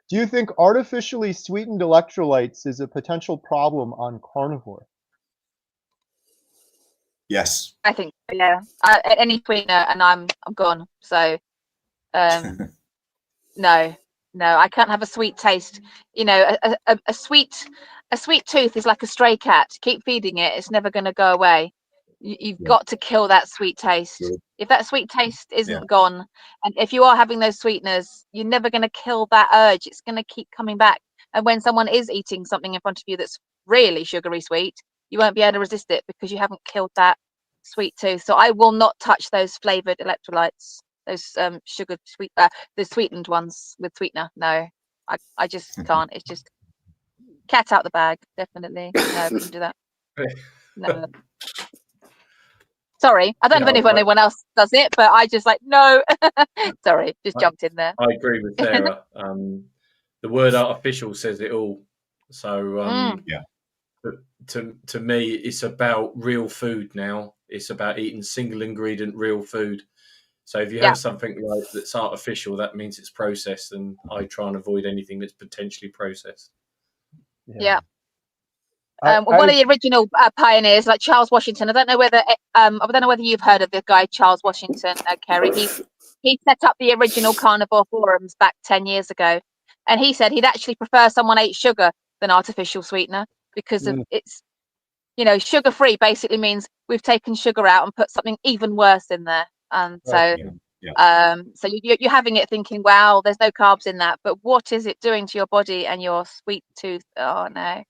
Do you think artificially sweetened electrolytes is a potential problem on carnivore? Yes. I think yeah. Any sweetener and I'm gone. So no, I can't have a sweet taste. You know, a sweet tooth is like a stray cat. Keep feeding it; it's never going to go away. You've got to kill that sweet taste. If that sweet taste isn't gone, and if you are having those sweeteners, you're never going to kill that urge. It's going to keep coming back. And when someone is eating something in front of you that's really sugary sweet, you won't be able to resist it because you haven't killed that sweet tooth. So I will not touch those flavored electrolytes, those sugar sweet, the sweetened ones with sweetener. No, I just can't. It's just cat out the bag. Definitely, no, couldn't do that. No. Sorry, I don't know if anyone else does it, but I just like no. Sorry, just jumped in there. I agree with Sarah. The word artificial says it all. So to me, it's about real food now. It's about eating single ingredient real food. So if you have something like that's artificial, that means it's processed, and I try and avoid anything that's potentially processed. Yeah. One of the original pioneers, like Charles Washington. I don't know whether you've heard of the guy Charles Washington, Carrie. He set up the original carnivore forums back 10 years ago, and he said he'd actually prefer someone ate sugar than artificial sweetener because of it's, you know, sugar free basically means we've taken sugar out and put something even worse in there, and so so you're having it thinking, wow, there's no carbs in that, but what is it doing to your body and your sweet tooth? Oh no.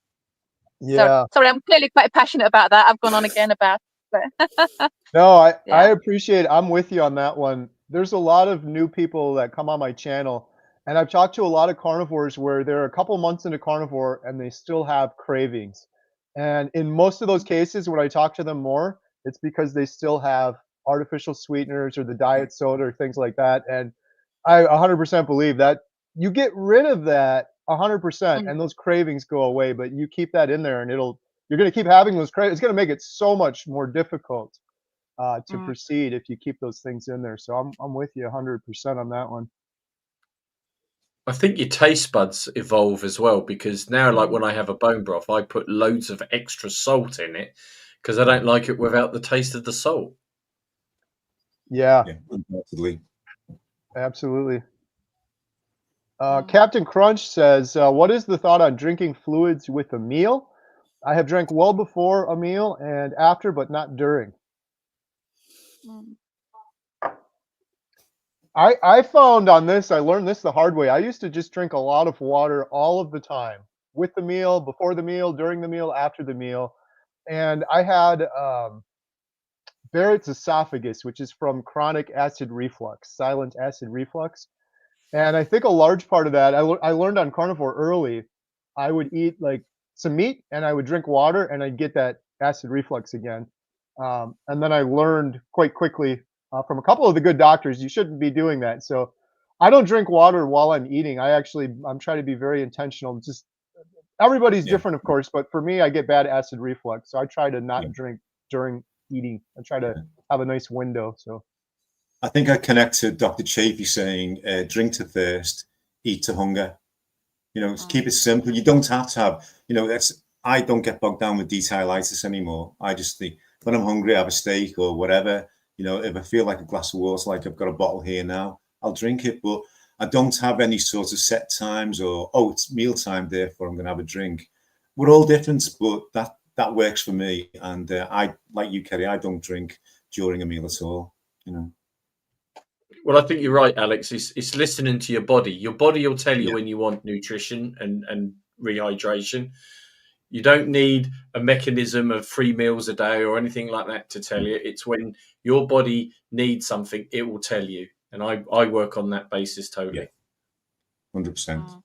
Yeah. Sorry, I'm clearly quite passionate about that. I've gone on again about it. No, I appreciate it. I'm with you on that one. There's a lot of new people that come on my channel, and I've talked to a lot of carnivores where they're a couple months into carnivore and they still have cravings. And in most of those cases, when I talk to them more, it's because they still have artificial sweeteners or the diet soda or things like that. And I 100% believe that you get rid of that 100% and those cravings go away, but you keep that in there and you're going to keep having those cravings. It's going to make it so much more difficult to proceed if you keep those things in there. So I'm with you 100% on that one. I think your taste buds evolve as well, because now, like when I have a bone broth, I put loads of extra salt in it because I don't like it without the taste of the salt. Yeah, absolutely. Captain Crunch says, what is the thought on drinking fluids with a meal? I have drank well before a meal and after, but not during. Mm. I found on this, I learned this the hard way. I used to just drink a lot of water all of the time, with the meal, before the meal, during the meal, after the meal. And I had Barrett's esophagus, which is from chronic acid reflux, silent acid reflux. And I think a large part of that, I learned on carnivore early. I would eat like some meat and I would drink water and I'd get that acid reflux again. And then I learned quite quickly from a couple of the good doctors, you shouldn't be doing that. So I don't drink water while I'm eating. I'm trying to be very intentional. Just everybody's Yeah. different, of course, but for me, I get bad acid reflux. So I try to not Yeah. drink during eating. I try to have a nice window. So I think I connect to Dr. Chafee saying, drink to thirst, eat to hunger. You know, keep it simple. You don't have to have, you know, I don't get bogged down with detailitis anymore. I just think when I'm hungry, I have a steak or whatever. You know, if I feel like a glass of water, like I've got a bottle here now, I'll drink it. But I don't have any sort of set times or, oh, it's mealtime, therefore I'm going to have a drink. We're all different, but that works for me. And I, like you, Kerry, I don't drink during a meal at all, you know. Well, I think you're right, Alex. It's listening to your body. Your body will tell you Yeah. when you want nutrition and rehydration. You don't need a mechanism of 3 meals a day or anything like that to tell you. It's when your body needs something, it will tell you. And I work on that basis totally. 100%.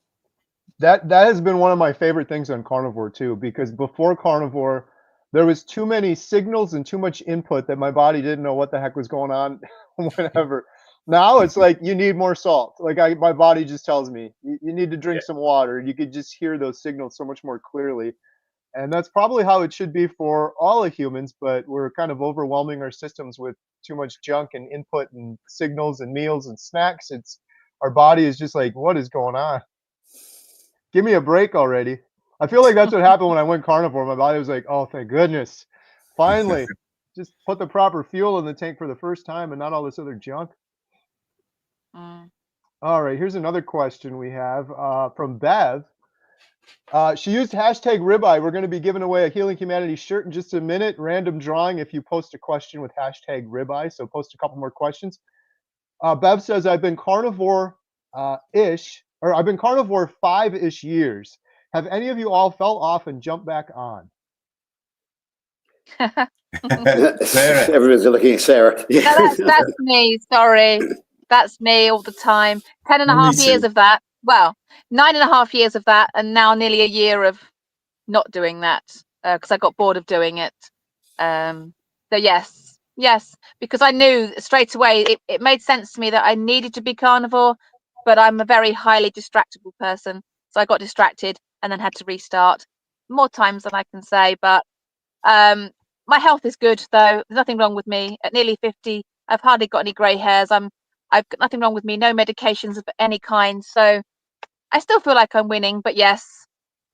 that has been one of my favorite things on carnivore too, because before carnivore, there was too many signals and too much input that my body didn't know what the heck was going on whenever. Now it's like you need more salt. Like my body just tells me you need to drink some water. You could just hear those signals so much more clearly. And that's probably how it should be for all the humans, but we're kind of overwhelming our systems with too much junk and input and signals and meals and snacks. It's our body is just like, what is going on? Give me a break already. I feel like that's what happened when I went carnivore. My body was like, oh, thank goodness. Finally, just put the proper fuel in the tank for the first time and not all this other junk. All right, here's another question we have from Bev. She used hashtag ribeye. We're going to be giving away a Healing Humanity shirt in just a minute. Random drawing if you post a question with hashtag ribeye. So post a couple more questions. Bev says, I've been carnivore 5-ish years. Have any of you all fell off and jumped back on? Sarah. Everyone's looking at Sarah. No, that's me. Sorry. That's me all the time. 10 and a half years of that. Well, 9.5 years of that, and now nearly a year of not doing that because I got bored of doing it. So yes, because I knew straight away it made sense to me that I needed to be carnivore, but I'm a very highly distractible person. So I got distracted and then had to restart more times than I can say. But my health is good, though. There's nothing wrong with me. At nearly 50, I've hardly got any grey hairs. I've got nothing wrong with me. No medications of any kind. So I still feel like I'm winning. But yes,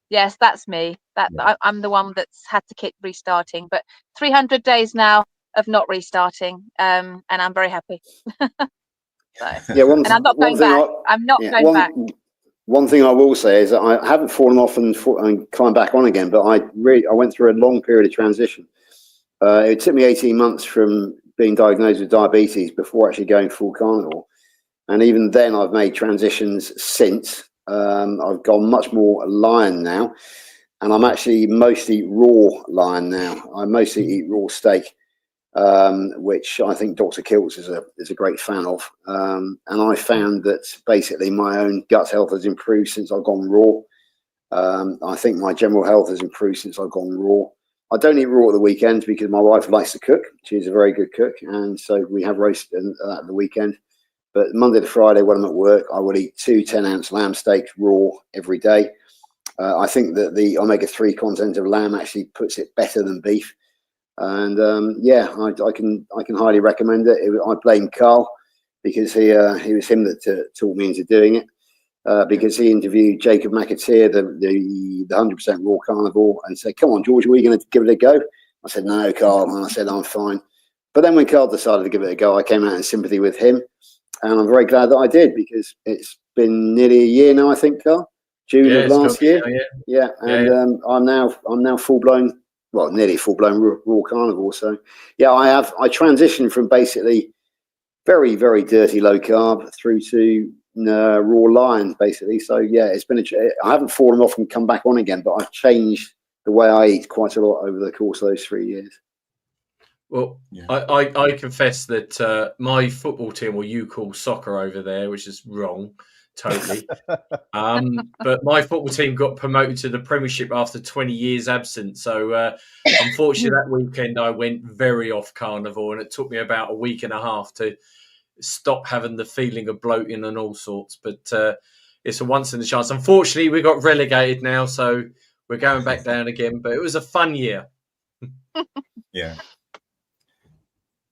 that's me. I'm the one that's had to keep restarting. But 300 days now of not restarting, and I'm very happy. And I'm not going back. I'm not going back. One thing I will say is that I haven't fallen off and come back on again, but I went through a long period of transition. It took me 18 months from being diagnosed with diabetes before actually going full carnivore. And even then I've made transitions since. I've gone much more lion now, and I'm actually mostly raw lion now. I mostly eat raw steak, which I think Dr. Kiltz is a great fan of. And I found that basically my own gut health has improved since I've gone raw. I think my general health has improved since I've gone raw. I don't eat raw at the weekends because my wife likes to cook. She's a very good cook, and so we have roast at the weekend. But Monday to Friday, when I'm at work, I will eat 2 10-ounce lamb steaks raw every day. I think that the omega-3 content of lamb actually puts it better than beef. And I can highly recommend it. I blame Carl because it was him that taught me into doing it. Because he interviewed Jacob McAteer, the 100% raw carnivore, and said, "Come on, George, are we going to give it a go?" I said, "No, Carl," and I said, "I'm fine." But then when Carl decided to give it a go, I came out in sympathy with him, and I'm very glad that I did because it's been nearly a year now, I think, Carl. June of last year. I'm now full blown well, nearly full-blown raw carnivore. So yeah, I transitioned from basically very, very dirty low carb through to raw lion, basically. So yeah, it's been I haven't fallen off and come back on again, but I've changed the way I eat quite a lot over the course of those 3 years. Well, yeah. I confess that my football team, or you call soccer over there, which is wrong, totally. But my football team got promoted to the Premiership after 20 years absent. So unfortunately, that weekend I went very off carnivore, and it took me about a week and a half to stop having the feeling of bloating and all sorts. But it's a once in a chance. Unfortunately, we got relegated now, so we're going back down again. But it was a fun year. Yeah.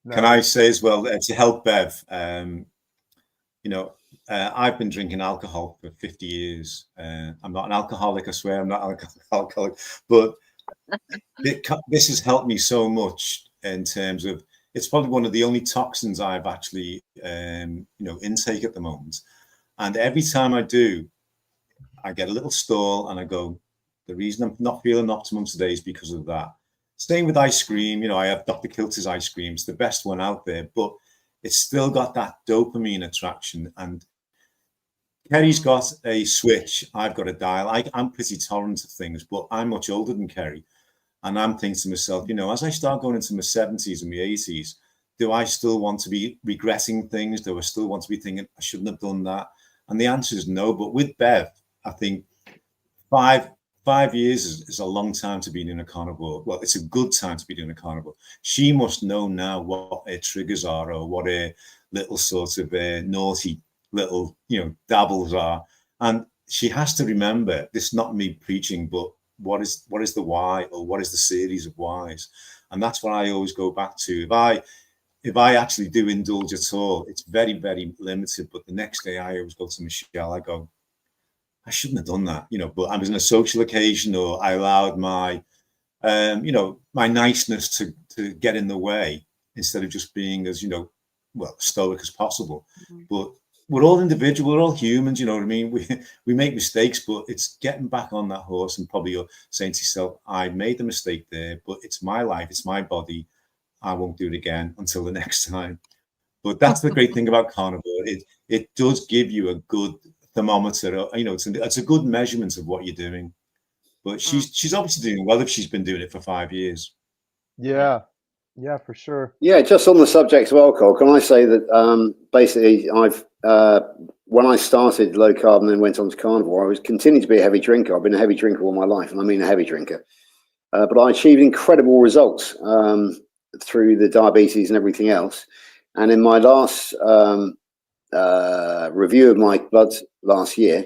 No. Can I say as well, to help Bev, you know, I've been drinking alcohol for 50 years. I'm not an alcoholic, I swear I'm not an alcoholic, but this has helped me so much in terms of, it's probably one of the only toxins I've actually, you know, intake at the moment. And every time I do, I get a little stall and I go, the reason I'm not feeling optimum today is because of that. Staying with ice cream, you know, I have Dr. Kilter's ice cream. It's the best one out there, but it's still got that dopamine attraction. And Kerry's got a switch. I've got a dial. I'm pretty tolerant of things, but I'm much older than Kerry. And I'm thinking to myself, you know, as I start going into my 70s and my 80s, do I still want to be regretting things? Do I still want to be thinking I shouldn't have done that? And the answer is no. But with Bev, I think 5 years is a long time to be doing a carnivore. Well, it's a good time to be doing a carnivore. She must know now what her triggers are, or what her little sort of naughty little, you know, dabbles are. And she has to remember, this is not me preaching, but what is the why, or what is the series of whys? And that's what I always go back to. If I actually do indulge at all, it's very, very limited. But the next day I always go to Michelle, I go, I shouldn't have done that, you know, but I was in a social occasion, or I allowed my, you know, my niceness to get in the way, instead of just being as, you know, well, stoic as possible. Mm-hmm. But we're all individual, we're all humans, you know what I mean? We make mistakes, but it's getting back on that horse, and probably you're saying to yourself, I made the mistake there, but it's my life, it's my body. I won't do it again until the next time. But that's the great thing about carnivore. It does give you a good thermometer, you know, it's a good measurement of what you're doing. But she's obviously doing well if she's been doing it for 5 years. Yeah, for sure. Yeah, just on the subject of alcohol, can I say that basically I've when I started low carb and then went on to carnivore, I was continuing to be a heavy drinker. I've been a heavy drinker all my life, and I mean a heavy drinker. But I achieved incredible results through the diabetes and everything else. And in my last review of my blood last year,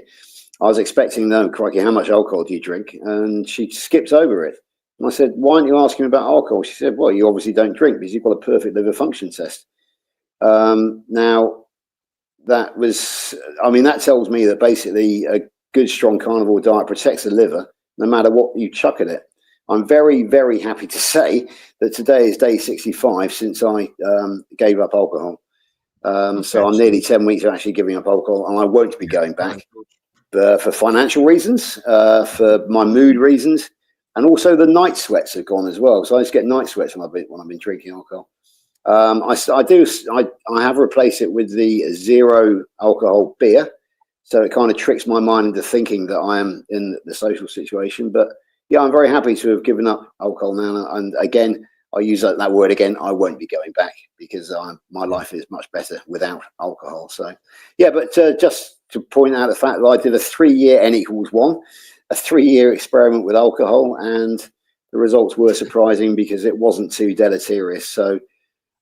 I was expecting, no, crikey, how much alcohol do you drink? And she skipped over it. And I said, why aren't you asking about alcohol? She said, well, you obviously don't drink because you've got a perfect liver function test. Now, that was, I mean, that tells me that basically a good, strong carnivore diet protects the liver no matter what you chuck at it. I'm very, very happy to say that today is day 65 since I gave up alcohol. So I'm nearly 10 weeks of actually giving up alcohol, and I won't be going back for financial reasons, for my mood reasons, and also the night sweats have gone as well. So I just get night sweats when I've been drinking alcohol. I have replaced it with the zero alcohol beer, so it kind of tricks my mind into thinking that I am in the social situation. But yeah, I'm very happy to have given up alcohol now. And again, I use that word again. I won't be going back because my life is much better without alcohol. So yeah, but just to point out the fact that I did a 3-year N=1, a 3-year experiment with alcohol, and the results were surprising because it wasn't too deleterious. So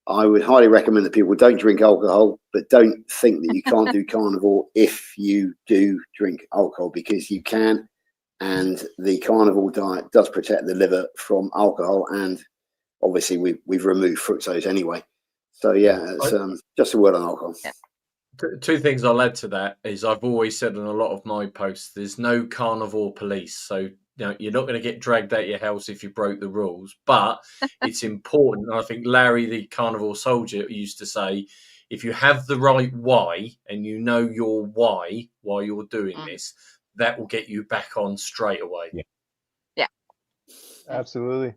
I would highly recommend that people don't drink alcohol, but don't think that you can't do carnivore if you do drink alcohol, because you can. And the carnivore diet does protect the liver from alcohol, and obviously we've removed fructose anyway. So yeah, it's just a word on alcohol. Yeah. Two things I'll add to that is I've always said in a lot of my posts, there's no carnivore police. So you know, you're not going to get dragged out of your house if you broke the rules, but it's important. And I think Larry, the carnivore soldier, used to say, if you have the right why and you know your why you're doing this, that will get you back on straight away. Absolutely.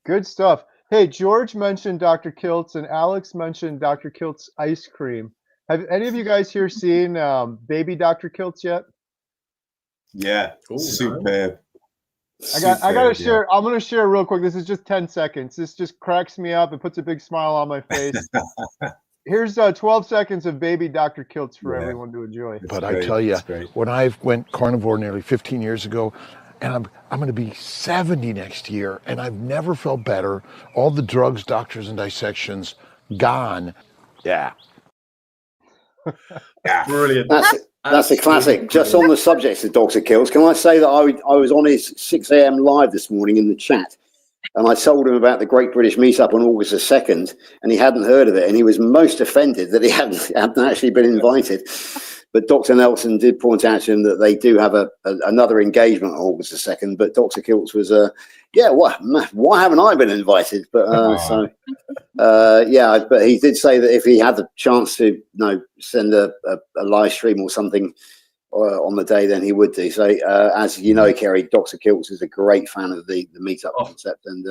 Good stuff. Hey, George mentioned Dr. Kiltz and Alex mentioned Dr. Kiltz ice cream. Have any of you guys here seen baby Dr. Kiltz yet? Yeah, Ooh, superb. I gotta Superb, yeah. share. I'm gonna share real quick. This is just 10 seconds. This just cracks me up. It puts a big smile on my face. Here's 12 seconds of baby Dr. Kiltz for Yeah. everyone to enjoy. It's But great, I tell you, it's great. when I went carnivore nearly 15 years ago, and I'm going to be 70 next year, and I've never felt better. All the drugs, doctors, and dissections gone. Yeah. Yeah. Brilliant. That's a classic. Just on the subject of Dr. Kiltz, can I say that I was on his 6 a.m. live this morning in the chat, and I told him about the Great British Meetup on August the 2nd, and he hadn't heard of it, and he was most offended that he hadn't actually been invited. But Dr. Nelson did point out to him that they do have another engagement on August the 2nd, but Dr. Kiltz was, yeah, why haven't I been invited? But yeah, but he did say that if he had the chance to, send a live stream or something on the day, then he would do. So, as you know, Carrie, Dr. Kiltz is a great fan of the meetup concept, and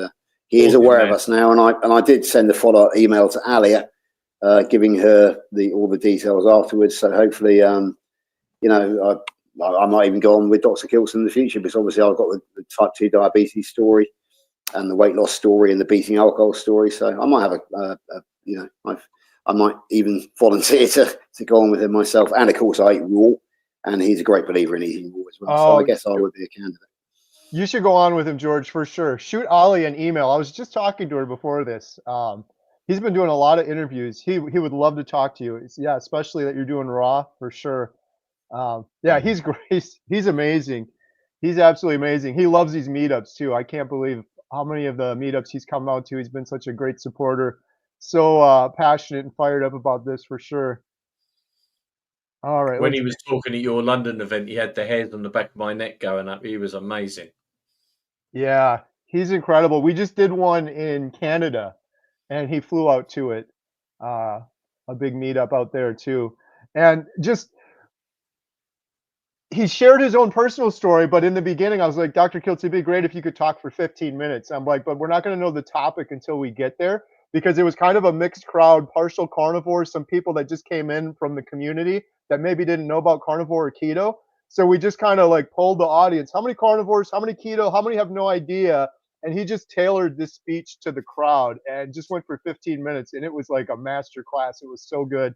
he is aware of us now. And I did send a follow-up email to Alia, giving her all the details afterwards. So hopefully, I might even go on with Dr. Kiltz in the future, because obviously I've got the type 2 diabetes story and the weight loss story and the beating alcohol story. So I might have I might even volunteer to go on with him myself. And of course, I eat raw, and he's a great believer in eating raw as well. So I guess I would be a candidate. You should go on with him, George, for sure. Shoot Ollie an email. I was just talking to her before this. He's been doing a lot of interviews. He would love to talk to you. Yeah, especially that you're doing raw, for sure. Yeah, he's great. He's amazing. He's absolutely amazing. He loves these meetups too. I can't believe how many of the meetups he's come out to. He's been such a great supporter. So passionate and fired up about this, for sure. All right. When he was talking at your London event, he had the hairs on the back of my neck going up. He was amazing. Yeah, he's incredible. We just did one in Canada, and he flew out to it. A big meetup out there too. And just, he shared his own personal story, but in the beginning I was like, Dr. Kiltz, it'd be great if you could talk for 15 minutes. I'm like, but we're not going to know the topic until we get there, because it was kind of a mixed crowd, partial carnivores, some people that just came in from the community that maybe didn't know about carnivore or keto. So we just kind of like polled the audience. How many carnivores, how many keto, how many have no idea? And he just tailored this speech to the crowd and just went for 15 minutes. And it was like a master class. It was so good.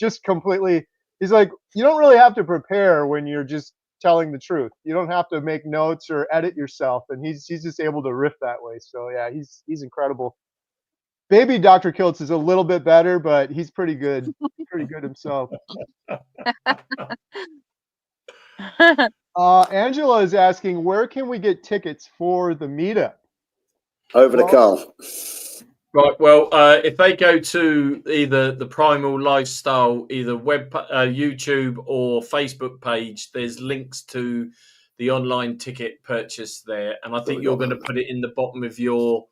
Just completely, he's like, you don't really have to prepare when you're just telling the truth. You don't have to make notes or edit yourself. And he's just able to riff that way. So yeah, he's incredible. Baby Dr. Kiltz is a little bit better, but he's pretty good. Pretty good himself. Angela is asking, where can we get tickets for the meetup? Over to Carl. Right. Well, if they go to either the Primal Lifestyle, either YouTube or Facebook page, there's links to the online ticket purchase there, and I think you're going to put it in the bottom of your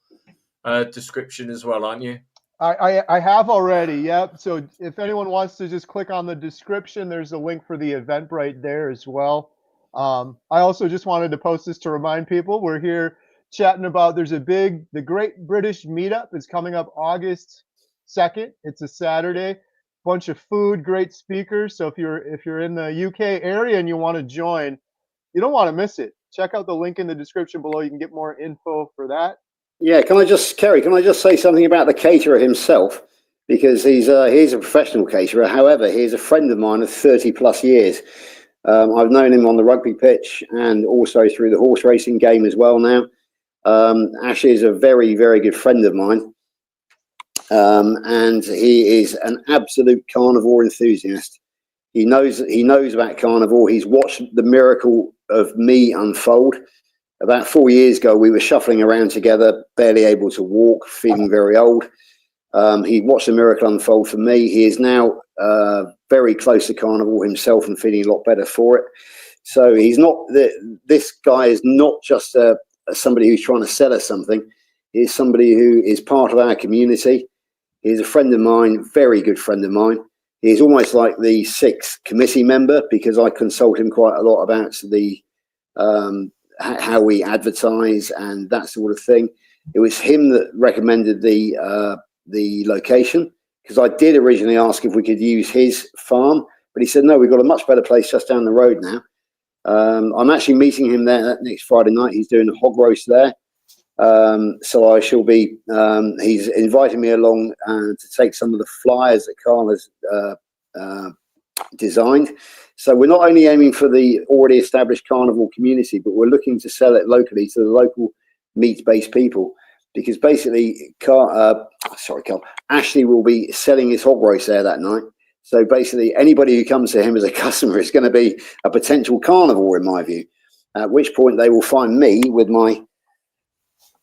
description as well, aren't you? I have already. Yep. So if anyone wants to just click on the description, there's a link for the Eventbrite there as well. I also just wanted to post this to remind people we're here chatting about, the Great British Meetup is coming up August 2nd. It's a Saturday. Bunch of food, great speakers. So if you're in the UK area and you want to join, you don't want to miss it. Check out the link in the description below. You can get more info for that. Yeah, Carrie, can I just say something about the caterer himself? Because he's a professional caterer. However, he's a friend of mine of 30 plus years. I've known him on the rugby pitch and also through the horse racing game as well now. Ashley is a very, very good friend of mine. And he is an absolute carnivore enthusiast. He knows about carnivore. He's watched the miracle of me unfold. About 4 years ago, we were shuffling around together, barely able to walk, feeling very old. He watched the miracle unfold for me. He is now very close to carnivore himself and feeling a lot better for it. So he's not this guy is not just somebody who's trying to sell us something. He's somebody who is part of our community. He's a friend of mine, very good friend of mine. He's almost like the 6th committee member, because I consult him quite a lot about the how we advertise and that sort of thing. It was him that recommended the location, because I did originally ask if we could use his farm, but he said no, we've got a much better place just down the road now. I'm actually meeting him there next Friday night. He's doing a hog roast there. So I shall be, he's invited me along to take some of the flyers that Carl has designed. So we're not only aiming for the already established carnivore community, but we're looking to sell it locally to the local meat-based people, because basically Ashley will be selling his hog roast there that night. So basically anybody who comes to him as a customer is going to be a potential carnivore, in my view, at which point they will find me with my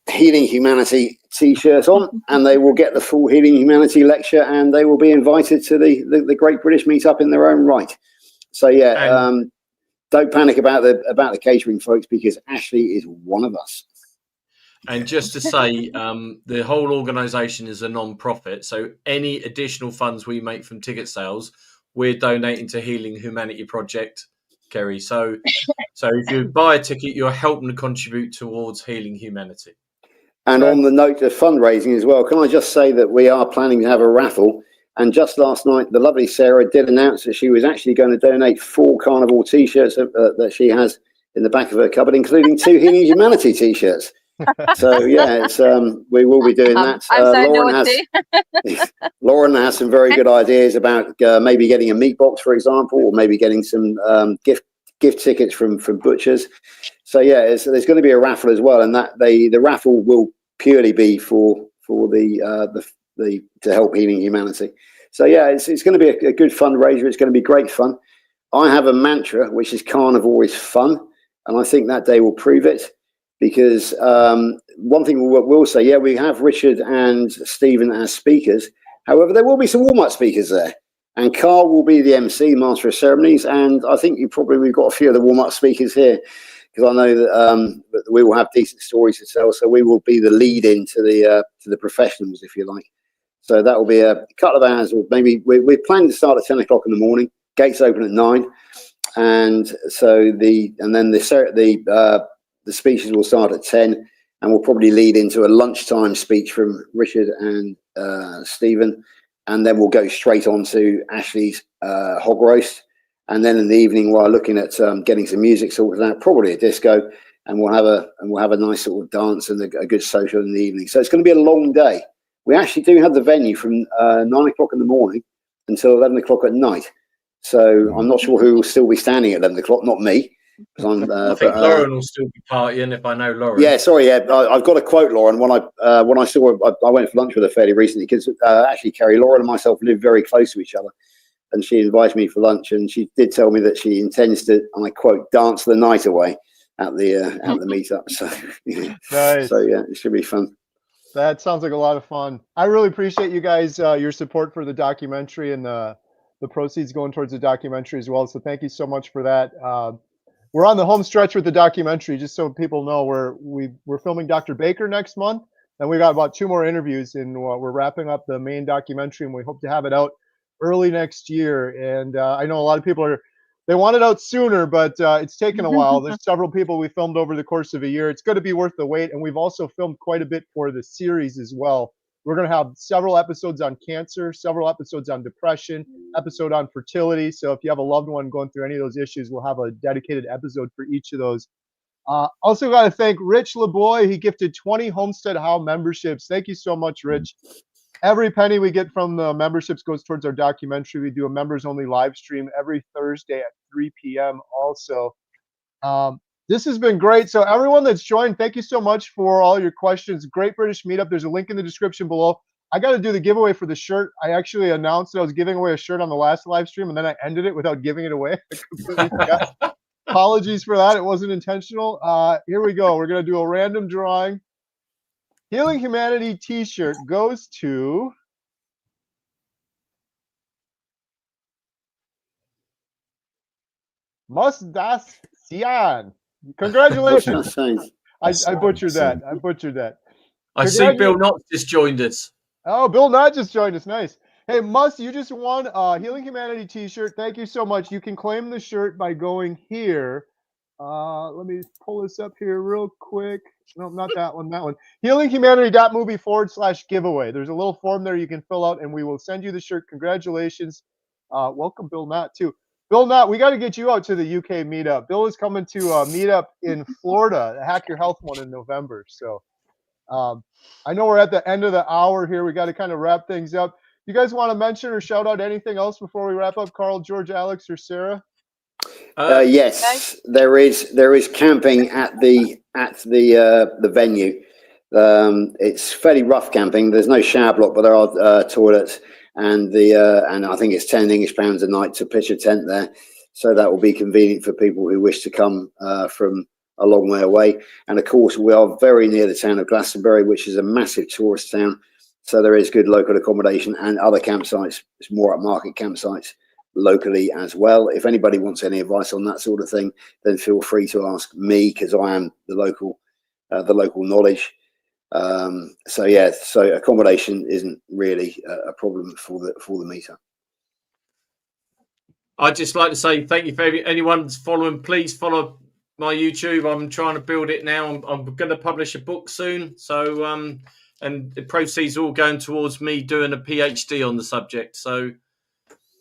Healing Humanity t-shirt on, and they will get the full Healing Humanity lecture, and they will be invited to the Great British Meetup in their own right. So yeah, don't panic about the catering, folks, because Ashley is one of us. And just to say, the whole organisation is a non-profit, so any additional funds we make from ticket sales, we're donating to Healing Humanity Project, Kerry. So if you buy a ticket, you're helping to contribute towards Healing Humanity. And on the note of fundraising as well, can I just say that we are planning to have a raffle. And just last night, the lovely Sarah did announce that she was actually going to donate 4 carnivore t-shirts that she has in the back of her cupboard, including 2 Healing Humanity t-shirts. So yeah, it's we will be doing that. Lauren has some very good ideas about maybe getting a meat box, for example, or maybe getting some gift tickets from butchers. So yeah, there's going to be a raffle as well, and that the raffle will purely be for the to help Healing Humanity. So yeah, it's going to be a good fundraiser. It's going to be great fun. I have a mantra, which is carnivore is fun, and I think that day will prove it. Because one thing we'll say, yeah, we have Richard and Stephen as speakers. However, there will be some warm-up speakers there. And Carl will be the MC, Master of Ceremonies. And I think we've got a few of the warm-up speakers here, because I know that we will have decent stories to tell. So we will be the lead-in to the professionals, if you like. So that will be a couple of hours, or maybe we're planning to start at 10 o'clock in the morning. Gates open at 9. And so the speeches will start at 10, and we'll probably lead into a lunchtime speech from Richard and Stephen, and then we'll go straight on to Ashley's hog roast, and then in the evening, while looking at getting some music sorted out, probably a disco, and we'll have a nice sort of dance and a good social in the evening. So it's going to be a long day. We actually do have the venue from 9 o'clock in the morning until 11 o'clock at night. So I'm not sure who will still be standing at 11 o'clock. Not me. I think Lauren will still be partying, if I know Lauren. Yeah, sorry. Yeah, I've got to quote Lauren. When I saw her, I went for lunch with her fairly recently, because actually, Carrie, Lauren and myself live very close to each other, and she invited me for lunch, and she did tell me that she intends to, and I quote, dance the night away at the meetup. So, Nice. So yeah, it should be fun. That sounds like a lot of fun. I really appreciate you guys, your support for the documentary, and the proceeds going towards the documentary as well. So thank you so much for that. We're on the home stretch with the documentary, just so people know. We're filming Dr. Baker next month, and we got about 2 more interviews, and we're wrapping up the main documentary, and we hope to have it out early next year. And I know a lot of people they want it out sooner, but it's taken a while. There's several people we filmed over the course of a year. It's going to be worth the wait, and we've also filmed quite a bit for the series as well. We're going to have several episodes on cancer, several episodes on depression, episode on fertility. So if you have a loved one going through any of those issues, we'll have a dedicated episode for each of those. Also got to thank Rich LeBoy. He gifted 20 Homestead How memberships. Thank you so much, Rich. Every penny we get from the memberships goes towards our documentary. We do a members-only live stream every Thursday at 3 p.m. also. This has been great. So everyone that's joined, thank you so much for all your questions. Great British Meetup. There's a link in the description below. I got to do the giveaway for the shirt. I actually announced that I was giving away a shirt on the last live stream, and then I ended it without giving it away. I completely forgot. Apologies for that. It wasn't intentional. Here we go. We're going to do a random drawing. Healing Humanity t-shirt goes to Musdas Sian. Congratulations. I butchered that. I butchered that. I see Bill Knott just joined us. Oh, Bill Knott just joined us. Nice. Hey, you just won a Healing Humanity t-shirt. Thank you so much. You can claim the shirt by going here. Let me pull this up here real quick. No, not that one. That one. HealingHumanity.movie/giveaway. There's a little form there you can fill out, and we will send you the shirt. Congratulations. Welcome, Bill Knott, too. Bill Knott, we got to get you out to the UK meetup. Bill is coming to a meetup in Florida, the Hack Your Health one in November. So I know we're at the end of the hour here. We got to kind of wrap things up. You guys want to mention or shout out anything else before we wrap up? Carl, George, Alex, or Sarah? Yes, there is camping at the venue. It's fairly rough camping. There's no shower block, but there are toilets, and I think it's £10 a night to pitch a tent there. So that will be convenient for people who wish to come from a long way away. And of course, we are very near the town of Glastonbury, which is a massive tourist town. So there is good local accommodation and other campsites, more upmarket campsites locally as well. If anybody wants any advice on that sort of thing, then feel free to ask me, because I am the local knowledge. So accommodation isn't really a problem for the meetup. I'd just like to say thank you for anyone's following. Please follow my YouTube. I'm trying to build it now. I'm going to publish a book soon. So and the proceeds are all going towards me doing a PhD on the subject. So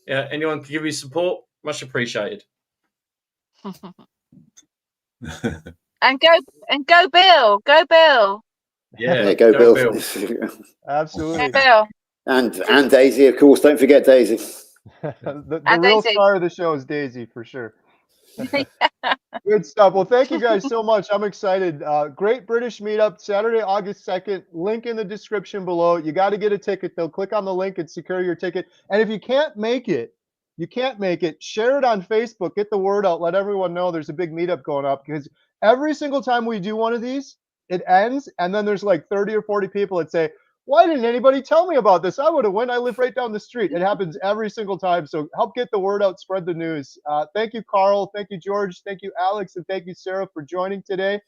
yeah, anyone can give me support, much appreciated. And go Bill. Go Bill. Yeah, go Bill. Absolutely. Go Bill. And Daisy, of course. Don't forget Daisy. the real Daisy. star of the show is Daisy, for sure. Good stuff. Well, thank you guys so much. I'm excited. Great British Meetup, Saturday, August 2nd. Link in the description below. You got to get a ticket, though. Click on the link and secure your ticket. And if you can't make it, share it on Facebook. Get the word out. Let everyone know there's a big meetup going up, because every single time we do one of these, it ends, and then there's like 30 or 40 people that say, why didn't anybody tell me about this? I would have went. I live right down the street. It happens every single time. So help get the word out, spread the news. Thank you, Carl. Thank you, George. Thank you, Alex. And thank you, Sarah, for joining today.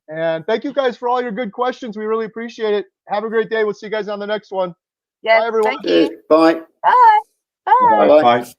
And thank you guys for all your good questions. We really appreciate it. Have a great day. We'll see you guys on the next one. Yeah, Bye, everyone. thank you. Bye. Bye. Bye. Bye. Bye.